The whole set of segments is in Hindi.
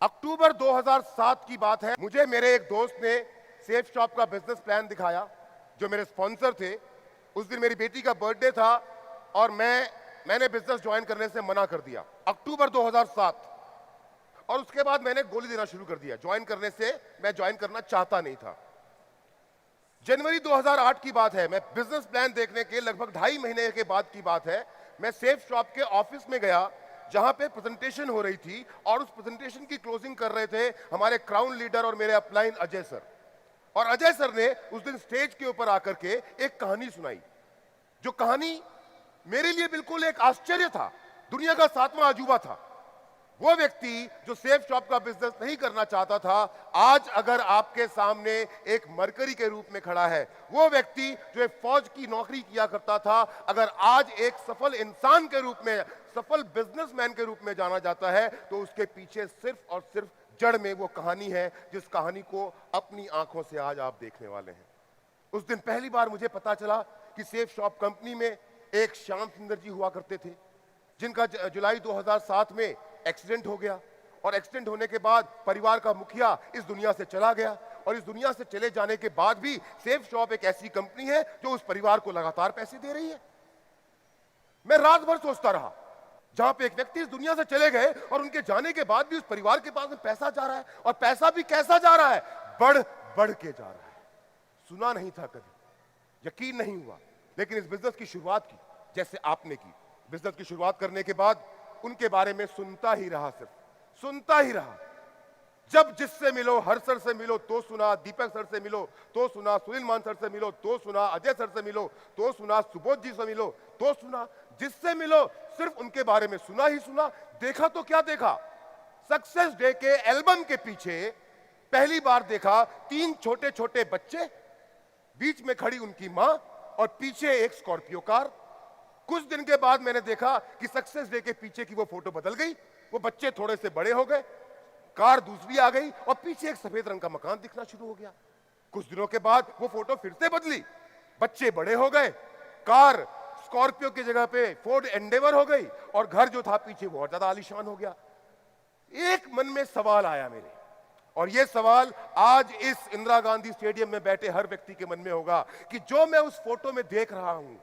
अक्टूबर 2007 की बात है। मुझे मेरे एक दोस्त ने सेफ शॉप का बिजनेस प्लान दिखाया, जो मेरे स्पॉन्सर थे। उस दिन मेरी बेटी का बर्थडे था और मैंने बिजनेस ज्वाइन करने से मना कर दिया। अक्टूबर 2007। और उसके बाद मैंने गोली देना शुरू कर दिया। ज्वाइन करने से मैं ज्वाइन करना चाहता नहीं था। जनवरी 2008 की बात है। मैं बिजनेस प्लान देखने के लगभग 2.5 महीने के बाद की बात है। मैं सेफ शॉप के ऑफिस में गया, जहां पे प्रेजेंटेशन हो रही थी, और उस प्रेजेंटेशन की क्लोजिंग कर रहे थे हमारे क्राउन लीडर और मेरे अपलाइन अजय सर। और अजय सर ने उस दिन स्टेज के ऊपर आकर के एक कहानी सुनाई, जो कहानी मेरे लिए बिल्कुल एक आश्चर्य था, दुनिया का 7वां अजूबा था। वो व्यक्ति जो सेफ शॉप का बिजनेस नहीं करना चाहता था, आज अगर आपके सामने एक मरकरी के रूप में खड़ा है। वो व्यक्ति जो एक फौज की नौकरी किया करता था, अगर आज एक सफल इंसान के रूप में, सफल बिजनेसमैन के रूप में जाना जाता है, तो उसके पीछे सिर्फ और सिर्फ जड़ में वो कहानी है, जिस कहानी को अपनी आंखों से आज आप देखने वाले हैं। उस दिन पहली बार मुझे पता चला कि सेफ शॉप कंपनी में एक श्याम सुंदर जी हुआ करते थे, जिनका जुलाई 2007 में एक्सीडेंट हो गया। और एक्सीडेंट होने के बाद परिवार का मुखिया इस दुनिया से चला गया। और इस दुनिया से चले जाने के बाद भी सेफ शॉप एक ऐसी कंपनी है जो उस परिवार को लगातार पैसे दे रही है। मैं रात भर सोचता रहा, जहां पे एक व्यक्ति इस दुनिया से चले गए और उनके जाने के बाद भी उस परिवार के पास में पैसा जा रहा है, और पैसा भी कैसा जा रहा है, बढ़ बढ़ के जा रहा है। सुना नहीं था कभी, यकीन नहीं हुआ। लेकिन इस बिजनेस की शुरुआत की जैसे आपने की। बिजनेस की शुरुआत करने के बाद उनके बारे में सुनता ही रहा, सिर्फ सुनता ही रहा। जब जिससे मिलो, हर सर से मिलो तो सुना, दीपक सर से मिलो तो सुना, सुनील मान सर से मिलो तो सुना, अजय सर से मिलो तो सुना, सुबोध जी से मिलो तो सुना। जिससे मिलो सिर्फ उनके बारे में सुना ही सुना। देखा तो क्या देखा, सक्सेस डे के एल्बम के पीछे पहली बार देखा 3 छोटे छोटे बच्चे, बीच में खड़ी उनकी मां, और पीछे एक स्कॉर्पियो कार। कुछ दिन के बाद मैंने देखा कि सक्सेस डे के पीछे की वो फोटो बदल गई। वो बच्चे थोड़े से बड़े हो गए, कार दूसरी आ गई, और पीछे एक सफेद रंग का मकान दिखना शुरू हो गया। कुछ दिनों के बाद वो फोटो फिर से बदली, बच्चे बड़े हो गए, कार स्कॉर्पियो की जगह पे फोर्ड एंडेवर हो गई, और घर जो था पीछे वो और ज्यादा आलीशान हो गया। एक मन में सवाल आया मेरे, और यह सवाल आज इस इंदिरा गांधी स्टेडियम में बैठे हर व्यक्ति के मन में होगा कि जो मैं उस फोटो में देख रहा हूं,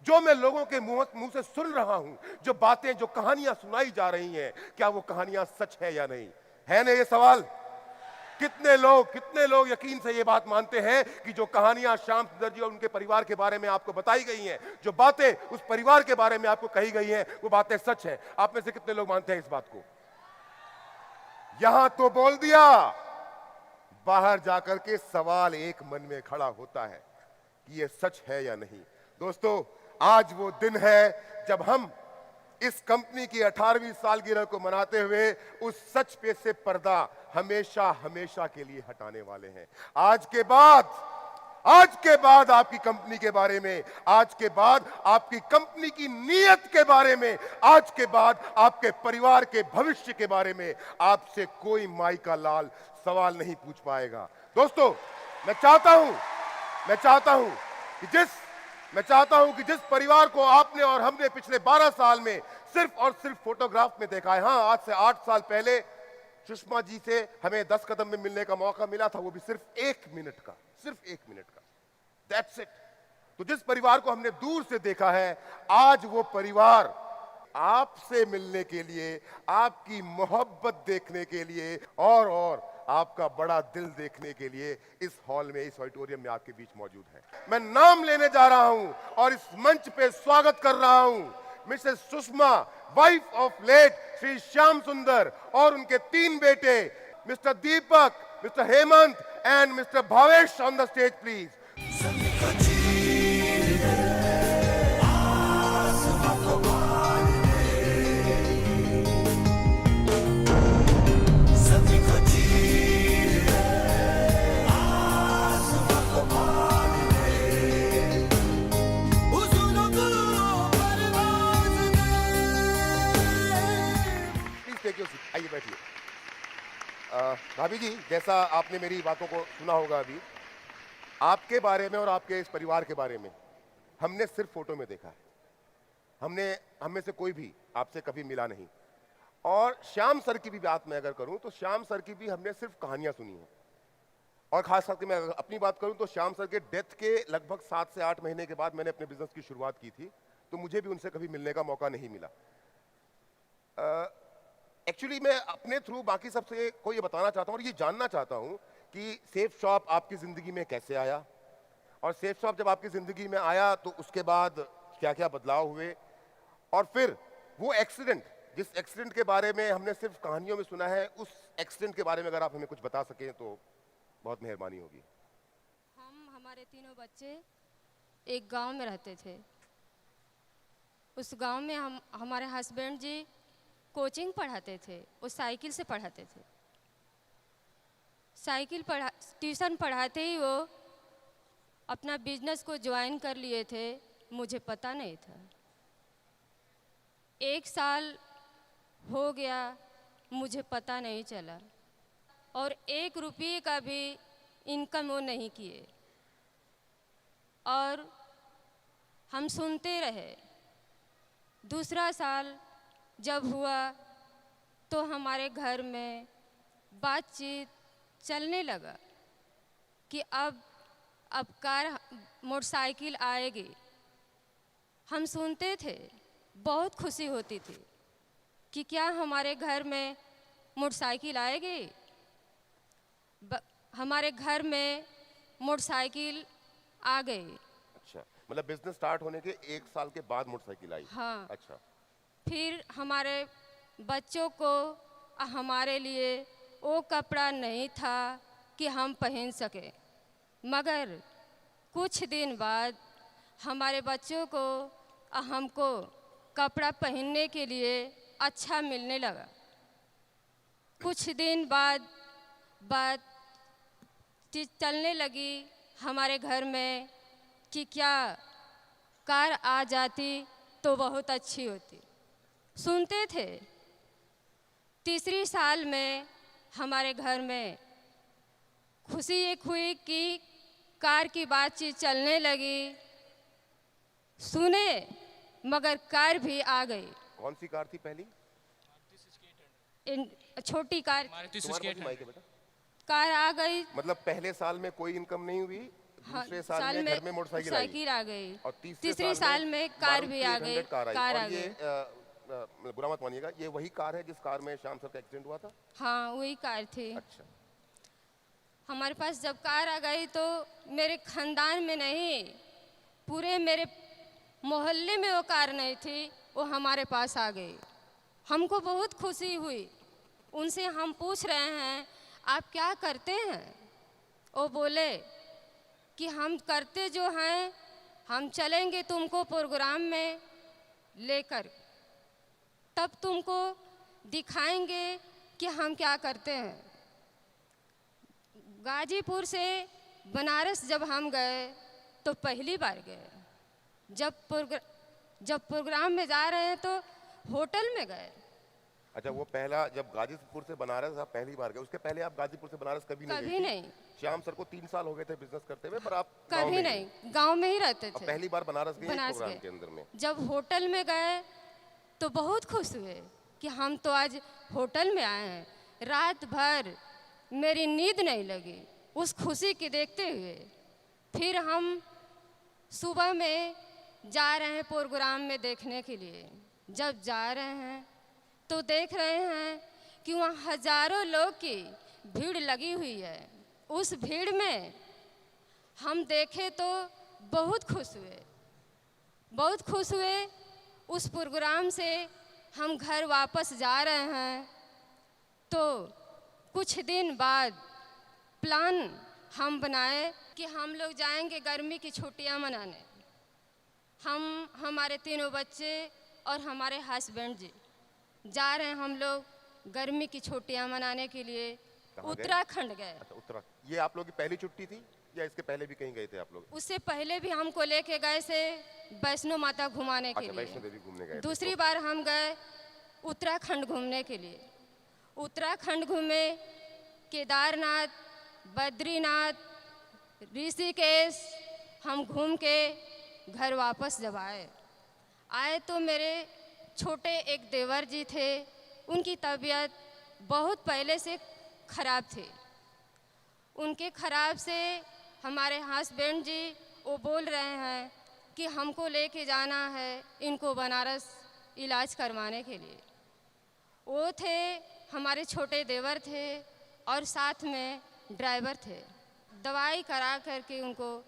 जो मैं लोगों के मुंह से सुन रहा हूं, जो बातें, जो कहानियां सुनाई जा रही हैं, क्या वो कहानियां सच है या नहीं? है ना ये सवाल? कितने लोग यकीन से ये बात मानते हैं कि जो कहानियां श्याम सुंदर जी और उनके परिवार के बारे में आपको बताई गई हैं, जो बातें उस परिवार के बारे में आपको कही गई हैं, वो बातें सच है? आप में से कितने लोग मानते हैं इस बात को? यहां तो बोल दिया, बाहर जाकर के सवाल एक मन में खड़ा होता है कि ये सच है या नहीं। दोस्तों, आज वो दिन है जब हम इस कंपनी की 18वीं सालगिरह को मनाते हुए उस सच पे से पर्दा हमेशा हमेशा के लिए हटाने वाले हैं। आज के बाद आपकी कंपनी के बारे में, आज के बाद आपकी कंपनी की नीयत के बारे में, आज के बाद आपके परिवार के भविष्य के बारे में आपसे कोई माई का लाल सवाल नहीं पूछ पाएगा। दोस्तों, मैं चाहता हूं कि जिस परिवार को आपने और हमने पिछले 12 साल में सिर्फ और सिर्फ फोटोग्राफ में देखा है, हां, आज से 8 साल पहले सुषमा जी से हमें 10 कदम में मिलने का मौका मिला था, वो भी सिर्फ 1 मिनट का, दैट्स इट। तो जिस परिवार को हमने दूर से देखा है, आज वो परिवार आपसे मिलने के लिए, आपकी मोहब्बत देखने के लिए, और आपका बड़ा दिल देखने के लिए इस हॉल में, इस ऑडिटोरियम में आपके बीच मौजूद है। मैं नाम लेने जा रहा हूं और इस मंच पे स्वागत कर रहा हूं Mrs Sushma, wife of late Shri Shyam Sundar, और उनके 3 बेटे, Mr Deepak, Mr Hemant and Mr Bhavesh, on the stage please. आइए बैठिए। भाभी जी, जैसा आपने मेरी बातों को सुना होगा अभी, आपके बारे में और आपके इस परिवार के बारे में हमने सिर्फ फोटो में देखा है। हम में से कोई भी आपसे कभी मिला नहीं। और श्याम सर की भी बात मैं अगर करूं तो श्याम सर की भी हमने सिर्फ कहानियां सुनी हैं। और खास करके मैं अगर अपनी बात करूं तो श्याम सर के डेथ के लगभग 7 से 8 महीने के बाद मैंने अपने बिजनेस की शुरुआत की थी, तो मुझे भी उनसे कभी मिलने का मौका नहीं मिला। एक्चुअली मैं अपने थ्रू बाकी सबसे को ये बताना चाहता हूँ और ये जानना चाहता हूँ कि सेफ शॉप आपकी ज़िंदगी में कैसे आया, और सेफ शॉप जब आपकी ज़िंदगी में आया तो उसके बाद क्या क्या बदलाव हुए, और फिर वो एक्सीडेंट, जिस एक्सीडेंट के बारे में हमने सिर्फ कहानियों में सुना है, उस एक्सीडेंट के बारे में अगर आप हमें कुछ बता सकें तो बहुत मेहरबानी होगी। हमारे तीनों बच्चे एक गांव में रहते थे। उस गांव में हमारे हस्बैंड जी कोचिंग पढ़ाते थे, वो साइकिल से पढ़ाते थे। ट्यूशन पढ़ाते ही वो अपना बिजनेस को ज्वाइन कर लिए थे, मुझे पता नहीं था। 1 साल हो गया, मुझे पता नहीं चला, और 1 रुपये का भी इनकम वो नहीं किए, और हम सुनते रहे। दूसरा साल जब हुआ तो हमारे घर में बातचीत चलने लगा कि अब कार मोटरसाइकिल आएगी। हम सुनते थे, बहुत खुशी होती थी कि क्या हमारे घर में मोटरसाइकिल आएगी। हमारे घर में मोटरसाइकिल आ गई। अच्छा, मतलब बिजनेस स्टार्ट होने के 1 साल के बाद मोटरसाइकिल आई? हाँ। अच्छा। फिर हमारे बच्चों को हमारे लिए वो कपड़ा नहीं था कि हम पहन सके, मगर कुछ दिन बाद हमारे बच्चों को हमको कपड़ा पहनने के लिए अच्छा मिलने लगा। कुछ दिन बाद बात चलने लगी हमारे घर में कि क्या कार आ जाती तो बहुत अच्छी होती। सुनते थे। तीसरी साल में हमारे घर में खुशी एक हुई कि कार की बातचीत चलने लगी। सुने, मगर कार भी आ गई। कौन सी कार थी पहली? छोटी कार। बेटा कार आ गई। मतलब पहले साल में कोई इनकम नहीं हुई, दूसरे साल में घर में मोटरसाइकिल आ गई, और तीसरे साल में कार भी आ गई। कार आ गई। बुरा मत मानिएगा, ये वही कार है जिस कार में श्याम सर का एक्सीडेंट हुआ था? हाँ, वही कार थी। अच्छा। हमारे पास जब कार आ गई तो मेरे खानदान में नहीं, पूरे मेरे मोहल्ले में वो कार नहीं थी, वो हमारे पास आ गई। हमको बहुत खुशी हुई। उनसे हम पूछ रहे हैं आप क्या करते हैं? वो बोले कि हम करते जो हैं, हम चलेंगे तुमको प्रोग्राम में लेकर, तब तुमको दिखाएंगे कि हम क्या करते हैं। गाजीपुर से बनारस जब हम गए तो पहली बार गए। जब प्रोग्राम में जा रहे हैं तो होटल में गए। अच्छा, वो पहला जब गाजीपुर से बनारस आप पहली बार गए, उसके पहले आप गाजीपुर से बनारस कभी नहीं? श्याम सर को 3 साल हो गए थे बिजनेस करते हुए, पर आप कभी नहीं, गांव में ही रहते थे। पहली बार बनारस गए प्रोग्राम के अंदर में। जब होटल में गए तो बहुत खुश हुए कि हम तो आज होटल में आए हैं। रात भर मेरी नींद नहीं लगी उस खुशी की देखते हुए। फिर हम सुबह में जा रहे हैं प्रोग्राम में देखने के लिए। जब जा रहे हैं तो देख रहे हैं कि वहाँ हजारों लोग की भीड़ लगी हुई है। उस भीड़ में हम देखे तो बहुत खुश हुए। उस प्रोग्राम से हम घर वापस जा रहे हैं तो कुछ दिन बाद प्लान हम बनाए कि हम लोग जाएंगे गर्मी की छुट्टियां मनाने। हमारे तीनों बच्चे और हमारे हस्बैंड जी जा रहे हैं हम लोग गर्मी की छुट्टियां मनाने के लिए उत्तराखंड गए। अच्छा, ये आप लोग की पहली छुट्टी थी या इसके पहले भी कहीं गए थे आप लोग? उससे पहले भी हमको लेके गए से वैष्णो माता घुमाने के लिए। वैष्णो देवी घूमने गए। दूसरी बार हम गए उत्तराखंड घूमने के लिए। उत्तराखंड घूमे, केदारनाथ, बद्रीनाथ, ऋषिकेश हम घूम के घर वापस जब आए तो मेरे छोटे एक देवर जी थे, उनकी तबीयत बहुत पहले से ख़राब थी। उनके ख़राब से हमारे हस्बैंड जी वो बोल रहे हैं कि हमको लेके जाना है इनको बनारस इलाज करवाने के लिए। वो थे, हमारे छोटे देवर थे और साथ में ड्राइवर थे। दवाई करा करके उनको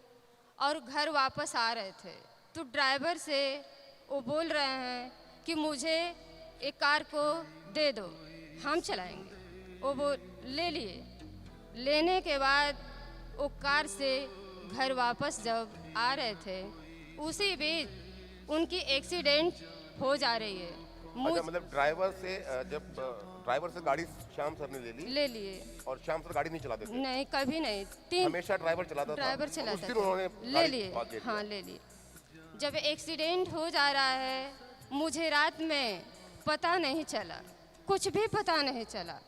और घर वापस आ रहे थे तो ड्राइवर से वो बोल रहे हैं कि मुझे एक कार को दे दो, हम चलाएंगे। वो ले लिए। लेने के बाद वो कार से घर वापस जब आ रहे थे उसी बीच उनकी एक्सीडेंट हो जा रही है। अच्छा, मतलब जब ड्राइवर से गाड़ी श्याम सर ने ले लिए और श्याम सर गाड़ी नहीं चलाते थे? नहीं, कभी नहीं। हमेशा ड्राइवर चलाता ड्राइवर था। चलाता उस दिन था। उन्होंने ले गाड़ी लिए, भाग गई। हाँ ले लिए। जब एक्सीडेंट हो जा रहा है मुझे रात में पता नहीं चला, कुछ भी पता नहीं चला।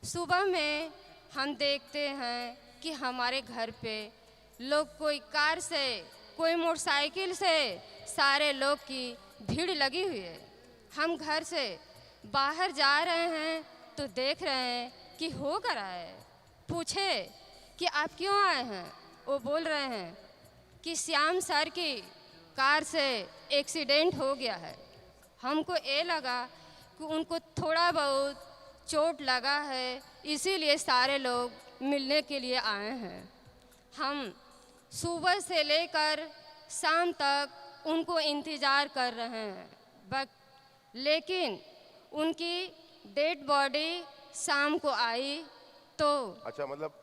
सुबह में हम देखते हैं कि हमारे घर पे लोग कोई कार से कोई मोटरसाइकिल से सारे लोग की भीड़ लगी हुई है। हम घर से बाहर जा रहे हैं तो देख रहे हैं कि हो कर रहा है। पूछे कि आप क्यों आए हैं? वो बोल रहे हैं कि श्याम सर की कार से एक्सीडेंट हो गया है। हमको ये लगा कि उनको थोड़ा बहुत चोट लगा है, इसीलिए सारे लोग मिलने के लिए आए हैं। हम सुबह से लेकर शाम तक उनको इंतज़ार कर रहे हैं, लेकिन उनकी डेड बॉडी शाम को आई तो। अच्छा, मतलब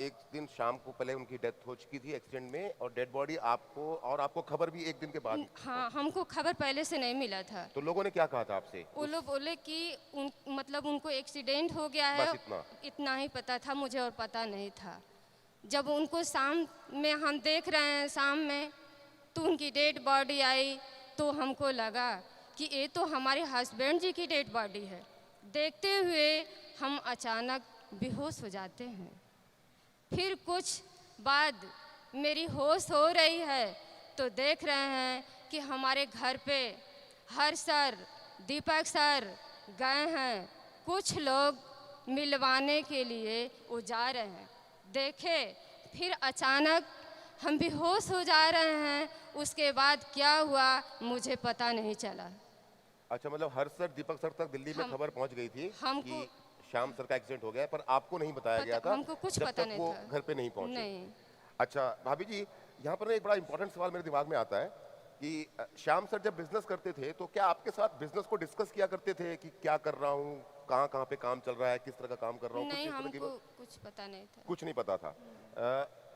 एक दिन शाम को पहले उनकी डेथ हो चुकी थी एक्सीडेंट में और डेड बॉडी आपको खबर भी एक दिन के बाद? हाँ, हमको खबर पहले से नहीं मिला था। तो लोगों ने क्या कहा था आपसे? वो लोग बोले कि मतलब उनको एक्सीडेंट हो गया है, बस इतना ही पता था, मुझे और पता नहीं था। जब उनको शाम में हम देख रहे हैं, शाम में तो उनकी डेड बॉडी आई तो हमको लगा कि ये तो हमारे हस्बैंड जी की डेड बॉडी है। देखते हुए हम अचानक बेहोश हो जाते हैं। फिर कुछ बाद मेरी होश हो रही है तो देख रहे हैं कि हमारे घर पे हर सर, दीपक सर गए हैं। कुछ लोग मिलवाने के लिए वो जा रहे हैं। देखे फिर अचानक हम बेहोश हो जा रहे हैं। उसके बाद क्या हुआ मुझे पता नहीं चला। अच्छा, मतलब हर सर, दीपक सर तक दिल्ली में खबर पहुंच गई थी कि श्याम सर का एक्सीडेंट हो गया, पर आपको नहीं बताया गया था। हमको कुछ पता नहीं था। वो घर पे नहीं पहुंचे। नहीं। अच्छा भाभी जी, यहाँ पर एक बड़ा इंपॉर्टेंट सवाल मेरे दिमाग में आता है कि श्याम सर जब बिजनेस करते थे तो क्या आपके साथ बिजनेस को डिस्कस किया करते थे कि क्या कर रहा हूँ, कहाँ कहाँ पे काम चल रहा है, किस तरह का काम कर रहा हूँ? नहीं, हमको कुछ पता नहीं था। कुछ नहीं पता था।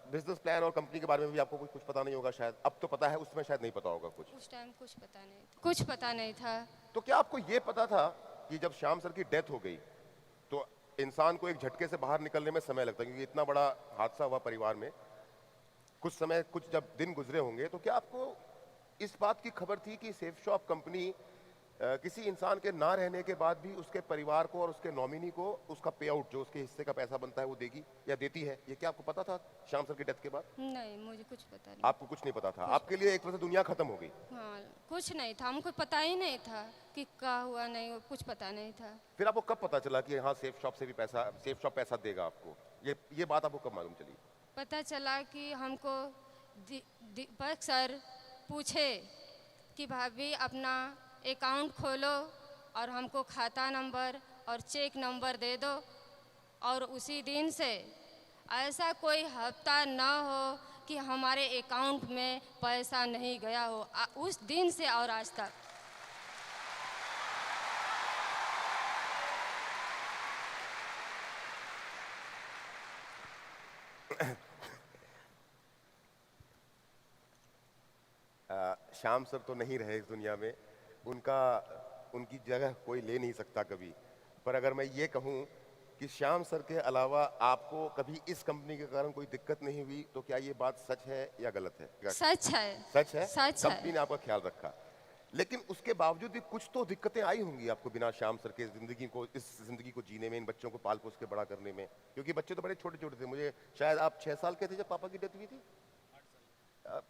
बिजनेस प्लान और कंपनी के बारे में भी आपको कुछ पता नहीं होगा शायद। अब तो पता है, उस समय शायद नहीं पता होगा कुछ। उस टाइम कुछ पता नहीं था। कुछ पता नहीं था। तो क्या आपको ये पता था कि जब श्याम सर की डेथ हो गई तो इंसान को एक झटके से बाहर निकलने में समय लगता है, क्योंकि इतना बड़ा हादसा हुआ परिवार में, कुछ जब दिन गुजरे होंगे, तो क्या आपको इस बात की खबर थी कि सेफ शॉप कंपनी किसी इंसान के ना रहने के बाद भी उसके परिवार को और उसके नॉमिनी को उसका पे आउट, जो उसके हिस्से का पैसा बनता है, वो देगी या देती है? ये क्या आपको पता था श्याम सर की डेथ के बाद? नहीं, मुझे कुछ पता नहीं। आपको कुछ नहीं पता था? आपके लिए एक तरह से दुनिया खत्म हो गई? हाँ, कुछ नहीं था, हमको पता ही नहीं था कि क्या हुआ, नहीं कुछ पता नहीं था। फिर आपको कब पता चला कि हाँ सेफ शॉप पैसा देगा आपको? ये बात आपको कब मालूम चली? पता चला कि हमको दीपक सर पूछे कि भाभी अपना अकाउंट खोलो और हमको खाता नंबर और चेक नंबर दे दो, और उसी दिन से ऐसा कोई हफ्ता ना हो कि हमारे अकाउंट में पैसा नहीं गया हो। उस दिन से और आज तक। श्याम सर तो नहीं रहे इस दुनिया में, उनकी जगह कोई ले नहीं सकता कभी। पर अगर मैं ये कहूँ कि श्याम सर के अलावा आपको कभी इस कंपनी के कारण कोई दिक्कत नहीं हुई, तो क्या ये बात सच है या गलत है? सच है। सच है? सच कंपनी ने आपका ख्याल रखा, लेकिन उसके बावजूद भी कुछ तो दिक्कतें आई होंगी आपको बिना श्याम सर के इस जिंदगी को जीने में, इन बच्चों को पाल पोस के बड़ा करने में, क्योंकि बच्चे तो बड़े छोटे छोटे थे। मुझे शायद आप 6 साल के थे जब पापा की डेथ हुई थी?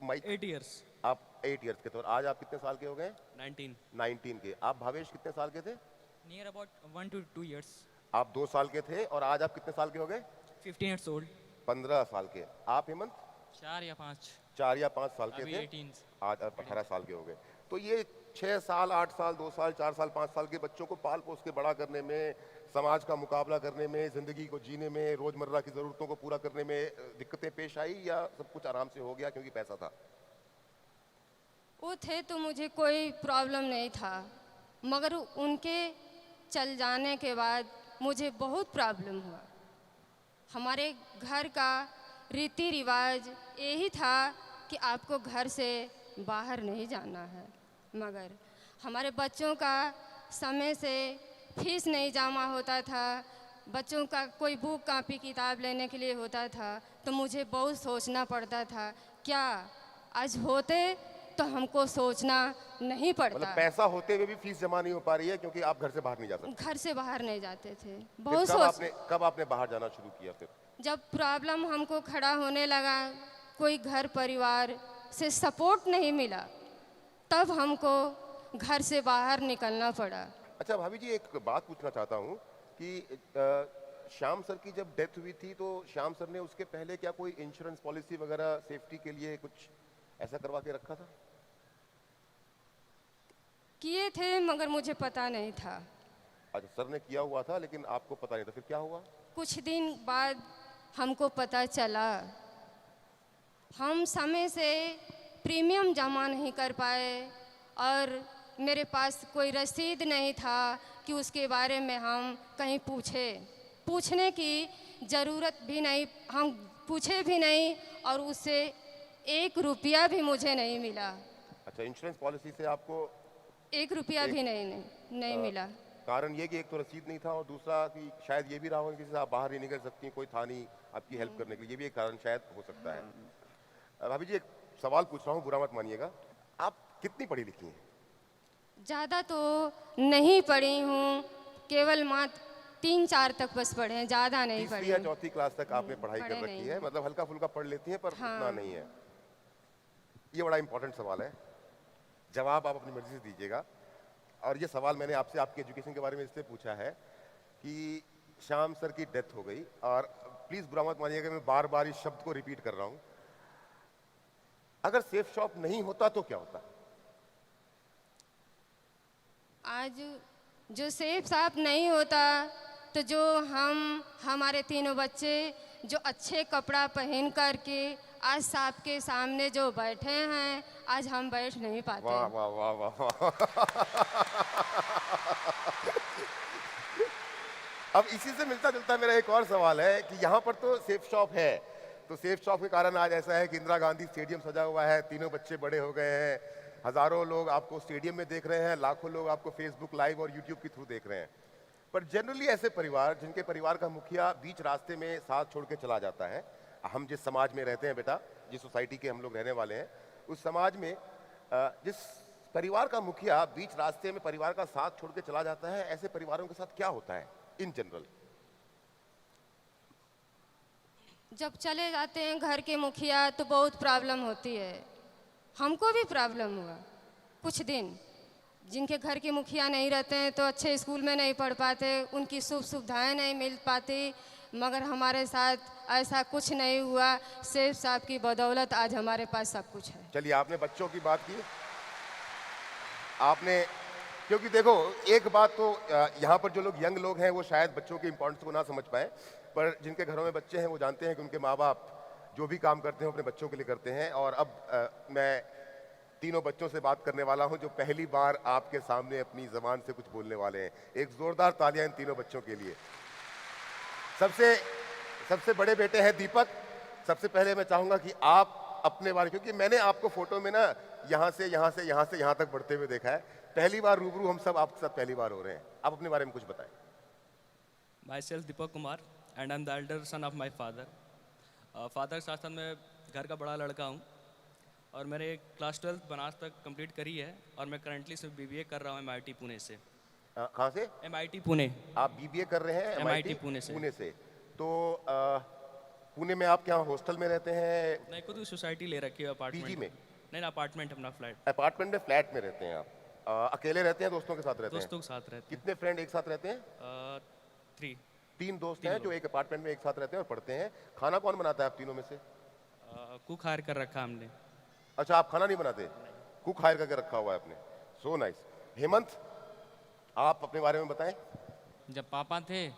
8 years। आप 8 years के थे। और आज आप कितने साल के हो गए? 19। 19 के। आप भावेश कितने साल के थे? Near about 1 to 2 years. आप 2 साल के थे और आज आप कितने साल के हो गए? 15 years old. 15 साल के। आप हेमंत? 4 या 5. 4 या 5 साल के अभी थे। 18. आज आप 18 साल के हो गए। तो ये 6 साल, 8 साल, 2 साल, 4 साल, 5 साल के बच्चों को पाल पोस के बड़ा करने में, समाज का मुकाबला करने में, जिंदगी को जीने में, रोजमर्रा की जरूरतों को पूरा करने में दिक्कतें पेश आई या सब कुछ आराम से हो गया क्योंकि पैसा था? वो थे तो मुझे कोई प्रॉब्लम नहीं था, मगर उनके चल जाने के बाद मुझे बहुत प्रॉब्लम हुआ। हमारे घर का रीति रिवाज यही था कि आपको घर से बाहर नहीं जाना है, मगर हमारे बच्चों का समय से फीस नहीं जमा होता था, बच्चों का कोई बुक कापी किताब लेने के लिए होता था तो मुझे बहुत सोचना पड़ता था, क्या आज होते तो हमको सोचना नहीं पड़ता। मतलब पैसा होते हुए भी फीस जमा नहीं हो पा रही है क्योंकि आप घर से बाहर नहीं जा सकते। घर से बाहर नहीं जाते थे। फिर बहुत कब आपने बाहर जाना शुरू किया फिर? जब प्रॉब्लम हमको खड़ा होने लगा, कोई घर परिवार से सपोर्ट नहीं मिला, तब हमको घर से बाहर निकलना पड़ा। अच्छा भाभी जी, एक बात पूछना चाहता हूँ कि श्याम सर की जब डेथ हुई थी तो श्याम सर ने उसके पहले क्या कोई इंश्योरेंस पॉलिसी वगैरह सेफ्टी के लिए कुछ ऐसा करवा के रखा था? किए थे मगर मुझे पता नहीं था। अच्छा, सर ने किया हुआ था लेकिन आपको पता नहीं था, फिर क्या हुआ? कुछ दिन बाद हमको पता चला, हम समय से प्रीमियम जमा नहीं कर पाए और मेरे पास कोई रसीद नहीं था कि उसके बारे में हम कहीं पूछने की ज़रूरत भी नहीं, हम पूछे भी नहीं और उससे 1 रुपया भी मुझे नहीं मिला। अच्छा, इंश्योरेंस पॉलिसी से आपको 1 रुपया भी नहीं मिला। कारण ये कि एक तो रसीद नहीं था और दूसरा कि शायद ये भी रहा होगा कि आप बाहर नहीं निकल सकती, कोई था नहीं आपकी हेल्प करने के लिए, ये भी एक कारण शायद हो सकता है। भाभी जी, एक सवाल पूछ रहा हूँ, बुरा मत मानिएगा, आप कितनी पढ़ी लिखी हैं? ज़्यादा तो नहीं पढ़ी हूँ, केवल मात्र 3-4 तक बस पढ़े हैं, ज़्यादा नहीं पढ़ी। 3वीं या 4वीं क्लास तक आपने पढ़ाई कर पढ़े रखी नहीं। है, मतलब हल्का फुल्का पढ़ लेती हैं पर उतना नहीं है। ये बड़ा इंपॉर्टेंट सवाल है, जवाब आप अपनी मर्जी से दीजिएगा। और ये सवाल मैंने आपसे आपके एजुकेशन के बारे में इसलिए पूछा है कि श्याम सर की डेथ हो गई और प्लीज बुरा मत मानिएगा मैं बार बार इस शब्द को रिपीट कर रहा हूं, अगर सेफ शॉप नहीं होता तो क्या होता? आज जो सेफ साफ नहीं होता तो जो हमारे तीनों बच्चे जो अच्छे कपड़ा पहन करके आज साहब के सामने जो बैठे हैं, आज हम बैठ नहीं पाते। वाह वाह वाह वाह वाह। अब इसी से मिलता जुलता मेरा एक और सवाल है कि यहाँ पर तो सेफ शॉप है, तो सेफ शॉप के कारण आज ऐसा है कि इंदिरा गांधी स्टेडियम सजा हुआ है, तीनों बच्चे बड़े हो गए हैं, हजारों लोग आपको स्टेडियम में देख रहे हैं, लाखों लोग आपको फेसबुक लाइव और यूट्यूब के थ्रू देख रहे हैं। पर जनरली ऐसे परिवार जिनके परिवार का मुखिया बीच रास्ते में साथ छोड़ के चला जाता है, हम जिस समाज में रहते हैं बेटा, जिस सोसाइटी के हम लोग रहने वाले हैं, उस समाज में जिस परिवार का मुखिया बीच रास्ते में परिवार का साथ छोड़ के चला जाता है, ऐसे परिवारों के साथ क्या होता है इन जनरल? जब चले जाते हैं घर के मुखिया तो बहुत प्रॉब्लम होती है, हमको भी प्रॉब्लम हुआ। कुछ दिन जिनके घर के मुखिया नहीं रहते हैं तो अच्छे स्कूल में नहीं पढ़ पाते, उनकी सुविधाएं नहीं मिल पाती, मगर हमारे साथ ऐसा कुछ नहीं हुआ। सेफ साहब की बदौलत आज हमारे पास सब कुछ है। चलिए, आपने बच्चों की बात की, आपने, क्योंकि देखो एक बात तो यहाँ पर जो लोग यंग लोग हैं वो शायद बच्चों की इंपॉर्टेंस को ना समझ पाए, पर जिनके घरों में बच्चे हैं वो जानते हैं कि उनके माँ बाप जो भी काम करते हैं अपने बच्चों के लिए करते हैं। और अब मैं तीनों बच्चों से बात करने वाला हूं जो पहली बार आपके सामने अपनी ज़बान से कुछ बोलने वाले हैं। एक जोरदार तालियां इन तीनों बच्चों के लिए। सबसे बड़े बेटे हैं दीपक। सबसे पहले मैं चाहूंगा कि आप अपने बारे, क्योंकि मैंने आपको फोटो में ना यहाँ से यहाँ तक बढ़ते हुए देखा है, पहली बार रूबरू हम सब आपके साथ पहली बार हो रहे हैं, आप अपने बारे में कुछ बताएं। Myself Deepak Kumar and I'm the elder son of my father. Father के साथ साथ मैं घर का बड़ा लड़का हूँ और मैंने क्लास 12 बनारस तक कंप्लीट करी है और मैं करंटली से BBA कर रहा हूँ MIT पुणे से। कहाँ से? MIT पुणे। आप BBA कर रहे हैं MIT पुणे से। तो पुणे में आप क्या हॉस्टल में रहते हैं? नहीं, खुद की सोसाइटी ले रखी है अपार्टमेंट पीजी में? नहीं, अपार्टमेंट, अपना फ्लैट। अपार्टमेंट में, फ्लैट में रहते हैं आप? अकेले रहते हैं, दोस्तों के साथ रहते हैं? दोस्तों के साथ रहते कितने फ्रेंड एक साथ रहते हैं? हैं 3 तीन दोस्त हैं जो एक अपार्टमेंट में एक साथ रहते हैं और पढ़ते हैं। खाना कौन बनाता है आप तीनों में से? कुक हायर कर रखा हमने। अच्छा, आप खाना नहीं बनाते, कुक हायर करके रखा हुआ है आपने। So nice. हेमंत, आप अपने बारे में बताएं। जब पापा थे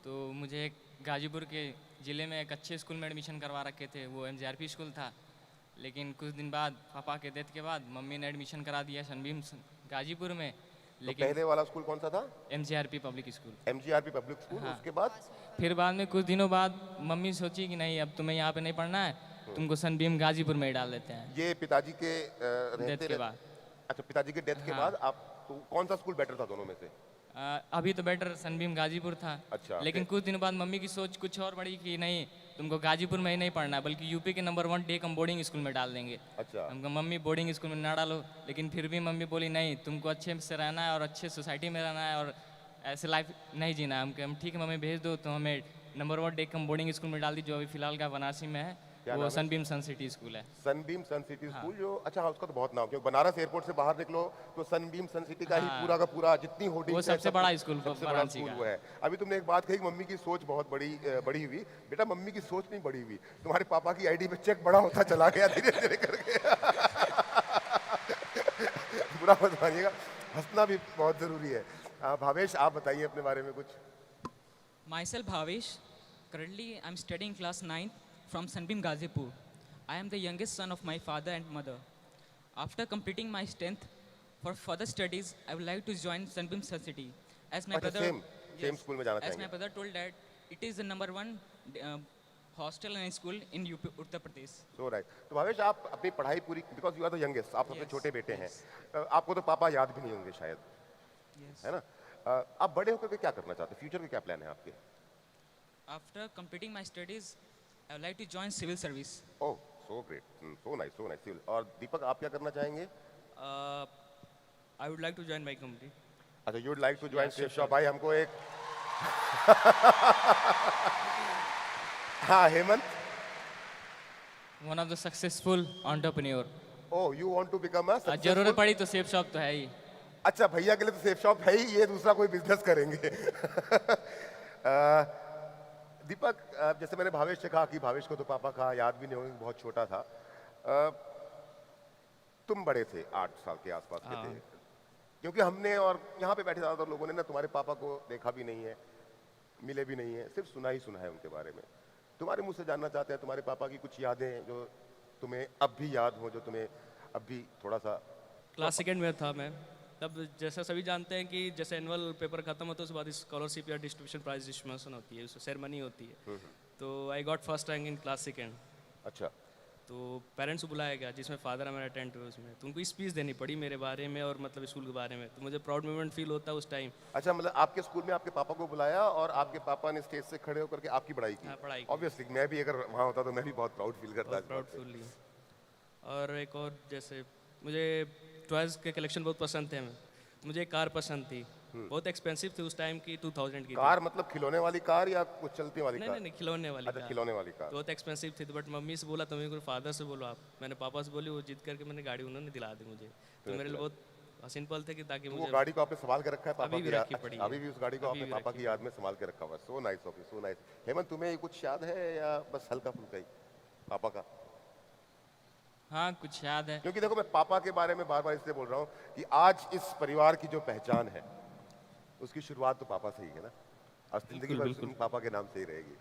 तो मुझे एक गाजीपुर के ज़िले में एक अच्छे स्कूल में एडमिशन करवा रखे थे, वो MJRP स्कूल था। लेकिन कुछ दिन बाद पापा के डेथ के बाद मम्मी ने एडमिशन करा दिया सनबीम गाजीपुर में। तो लेकिन पहले वाला स्कूल कौन सा था? MJRP public school. MGRP public school. हाँ। उसके बाद फिर बाद में कुछ दिनों बाद मम्मी सोची कि नहीं, अब तुम्हें यहाँ पे नहीं पढ़ना है, तुमको सनबीम गाजीपुर में ही डाल देते हैं। ये पिताजी के डेथ के बाद। अच्छा, पिताजी के डेथ के हाँ। बाद आप तो कौन सा स्कूल बेटर था दोनों में से? अभी तो बेटर सनबीम गाजीपुर था। अच्छा, लेकिन फिर? कुछ दिनों बाद मम्मी की सोच कुछ और बढ़ी कि नहीं, तुमको गाजीपुर में ही नहीं पढ़ना है, बल्कि यूपी के नंबर 1 टेक हम बोर्डिंग स्कूल में डाल देंगे। अच्छा, हमको मम्मी बोर्डिंग स्कूल में ना डालो, लेकिन फिर भी मम्मी बोली नहीं, तुमको अच्छे से रहना है और अच्छे सोसाइटी में रहना है और ऐसे लाइफ नहीं जीना है। हम ठीक है मम्मी भेज दो, तो हमें नंबर 1 टेक हम बोर्डिंग स्कूल में डाल दी, जो अभी फिलहाल का बनारसी में है। क्या वो नाम है? सनबीम सन सिटी स्कूल है। सनबीम सन सिटी स्कूल। जो अच्छा, हाँ, उसका तो बहुत नाम, क्योंकि बनारस एयरपोर्ट से बाहर निकलो तो सनबीम सन सिटी का ही हाँ। पूरा का पूरा जितनी होर्डिंग वो सबसे बड़ा स्कूल सबसे बड़ा वाराणसी स्कूल का। वो है। अभी तुमने एक बात कही, मम्मी की सोच बहुत बड़ी हुई। बेटा, मम्मी की सोच नहीं बड़ी हुई, तुम्हारे पापा की आईडी में चेक बड़ा होता चला गया धीरे धीरे करके। बुरा मत मानिएगा, हंसना भी बहुत जरूरी है। भावेश, आप बताइए अपने बारे में कुछ। Myself Bhavesh. Currently, I'm studying class 9th from Sunbeam Gazipur. I am the youngest son of my father and mother. After completing my 10th, for further studies, I would like to join Sunbeam Sun City. As my अच्छा, brother, सेम स्कूल में जाना as my चाहेंगे? brother told that it is the number 1 hostel and school in UP, Uttar Pradesh. So right. तो भावेश, आप अपनी पढ़ाई पूरी, because you are the youngest, आप सबसे Yes, छोटे बेटे हैं, yes. आपको तो पापा याद भी नहीं होंगे शायद, Yes. है ना? आप बड़े होकर के क्या करना चाहते हैं? फ्यूचर के क्या प्लान है आपके? After completing my studies, I would like to join civil service. Oh, so great, so nice, so nice. और दीपक, आप क्या करना चाहेंगे? I would like to join my company. अच्छा, you would like to join Safe Shop. भाई, हमको एक हाँ, Hemant. One of the successful entrepreneur. Oh, you want to become a जरूरत पड़ी तो सेफ शॉप तो है ही। अच्छा, भैया के लिए तो सेफ शॉप है ही, ये दूसरा कोई बिजनेस करेंगे। दीपक, जैसे मैंने भावेश से कहा कि भावेश को तो पापा का याद भी नहीं होगा, बहुत छोटा था। तुम बड़े थे, 8 साल के आसपास के थे, क्योंकि हमने और यहाँ पे बैठे ज़्यादातर लोगों ने ना तुम्हारे पापा को देखा भी नहीं है, मिले भी नहीं है, सिर्फ सुना ही सुना है उनके बारे में। तुम्हारे मुंह से जानना चाहते हैं तुम्हारे पापा की कुछ यादें जो तुम्हें अब भी याद हो, जो तुम्हें अब भी थोड़ा सा। क्लास सेकेंड में था मैं तब। जैसा सभी जानते हैं कि जैसे एनुअल पेपर खत्म होता है उसके बाद स्कॉलरशिप या डिस्ट्रीब्यूशन प्राइज डिस्ट्रीब्यूशन होती है, उसमें सेरेमनी होती है। तो I got first rank in class second. अच्छा, तो पेरेंट्स को बुलाया गया, जिसमें फादर हमारे अटेंड हुए उसमें। तो उनको स्पीच देनी पड़ी मेरे बारे में और मतलब स्कूल के बारे में। तो मुझे प्राउड मोमेंट फील होता है उस टाइम। अच्छा, मतलब आपके स्कूल में आपके पापा को बुलाया और आपके पापा ने स्टेज से खड़े होकर के आपकी पढ़ाई की? हाँ, पढ़ाई की। ऑब्वियसली, मैं भी अगर वहाँ होता तो मैं भी बहुत प्राउड फील करता। बहुत प्राउडफुली। और एक और, जैसे मुझे टॉयज़ के कलेक्शन बहुत पसंद थे। हमें मुझे एक कार पसंद थी, बहुत एक्सपेंसिव थी उस टाइम की, 2000 की थी। कार मतलब खिलौने वाली कार या कुछ चलती वाली नहीं कार? नहीं नहीं, खिलौने वाली अच्छा, कार। खिलौने वाली कार। तो बहुत एक्सपेंसिव थी, तो बट मम्मी से बोला तुम्हें फादर से बोलो आप। मैंने पापा से बोली, वो जीत करके मैंने गाड़ी उन्होंने दिला दी मुझे। तो मेरे लिए बहुत सिंपल थे कि ताकि वो मुझे गाड़ी को आपने संभाल के रखा है पापा अभी भी की याद? रखी पड़ी है। अभी भी उस गाड़ी को अभी आपने भी पापा रखी की याद में संभाल के रखा हुआ है। सो nice of you, so nice. Hemant, तुम्हें कुछ याद है या बस हल्का फुल्का ही पापा का? हाँ, कुछ याद है। क्योंकि देखो, मैं पापा के बारे में बार बार इसलिए बोल रहा हूँ कि आज इस परिवार की जो पहचान है उसकी शुरुआत तो पापा से ही है ना, और जिंदगी भर बिल्कुल। पापा के नाम से ही रहेगी।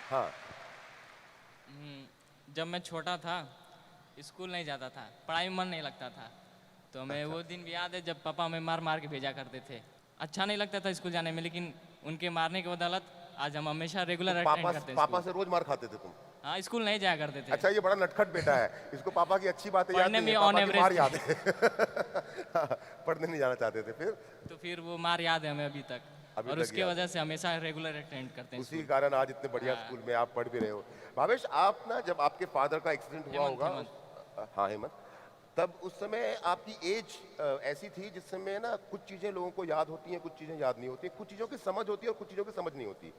हाँ, जब मैं छोटा था, स्कूल नहीं जाता था, पढ़ाई में मन नहीं लगता था, तो हमें वो दिन भी याद है जब पापा हमें मार मार के भेजा करते थे। अच्छा नहीं लगता था स्कूल जाने में, लेकिन उनके मारने के बदौलत आज हम हमेशा रेगुलर अटेंड करते हैं पापा स्कूल। से रोज मार खाते थे तुम? हाँ, स्कूल नहीं जाया करते थे। अच्छा, ये बड़ा नटखट बेटा है, इसको पापा की अच्छी बातें याद पढ़ने नहीं है, में on पापा की मार average याद है। पढ़ने नहीं जाना चाहते थे फिर? तो फिर वो मार याद है हमें अभी तक, अभी और तक उसके याद वजह से हमेशा रेगुलर अटेंड करते हैं उसी स्कूल। के कारण आज इतने बढ़िया स्कूल में आप पढ़ भी रहे हो। भावेश, आप ना जब आपके फादर का एक्सीडेंट हुआ हेमंत, होगा, हाँ हेमंत, तब उस समय आपकी एज ऐसी थी जिस समय ना कुछ चीज़ें लोगों को याद होती हैं, कुछ चीज़ें याद नहीं होती, कुछ चीज़ों की समझ होती है और कुछ चीज़ों की समझ नहीं होती।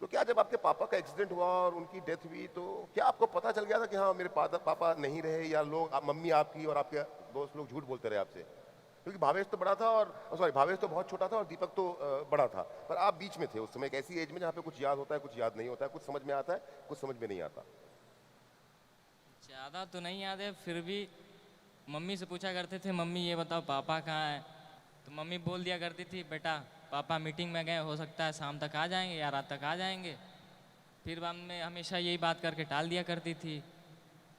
तो क्या जब आपके पापा का एक्सीडेंट हुआ और उनकी डेथ हुई तो क्या आपको पता चल गया था कि हाँ मेरे पापा नहीं रहे, या लोग मम्मी आपकी और आपके दोस्त लोग झूठ बोलते रहे आपसे? क्योंकि भावेश तो बड़ा था और सॉरी भावेश तो बहुत छोटा था और दीपक तो बड़ा था, पर आप बीच में थे उस समय एक ऐसी एज में जहाँ पे कुछ याद होता है कुछ याद नहीं होता है, कुछ समझ में आता है कुछ समझ में नहीं आता। ज़्यादा तो नहीं याद है, फिर भी मम्मी से पूछा करते थे, मम्मी ये बताओ पापा कहाँ है, तो मम्मी बोल दिया करती थी, बेटा पापा मीटिंग में गए, हो सकता है शाम तक आ जाएंगे या रात तक आ जाएंगे। फिर बाद में हमेशा यही बात करके टाल दिया करती थी।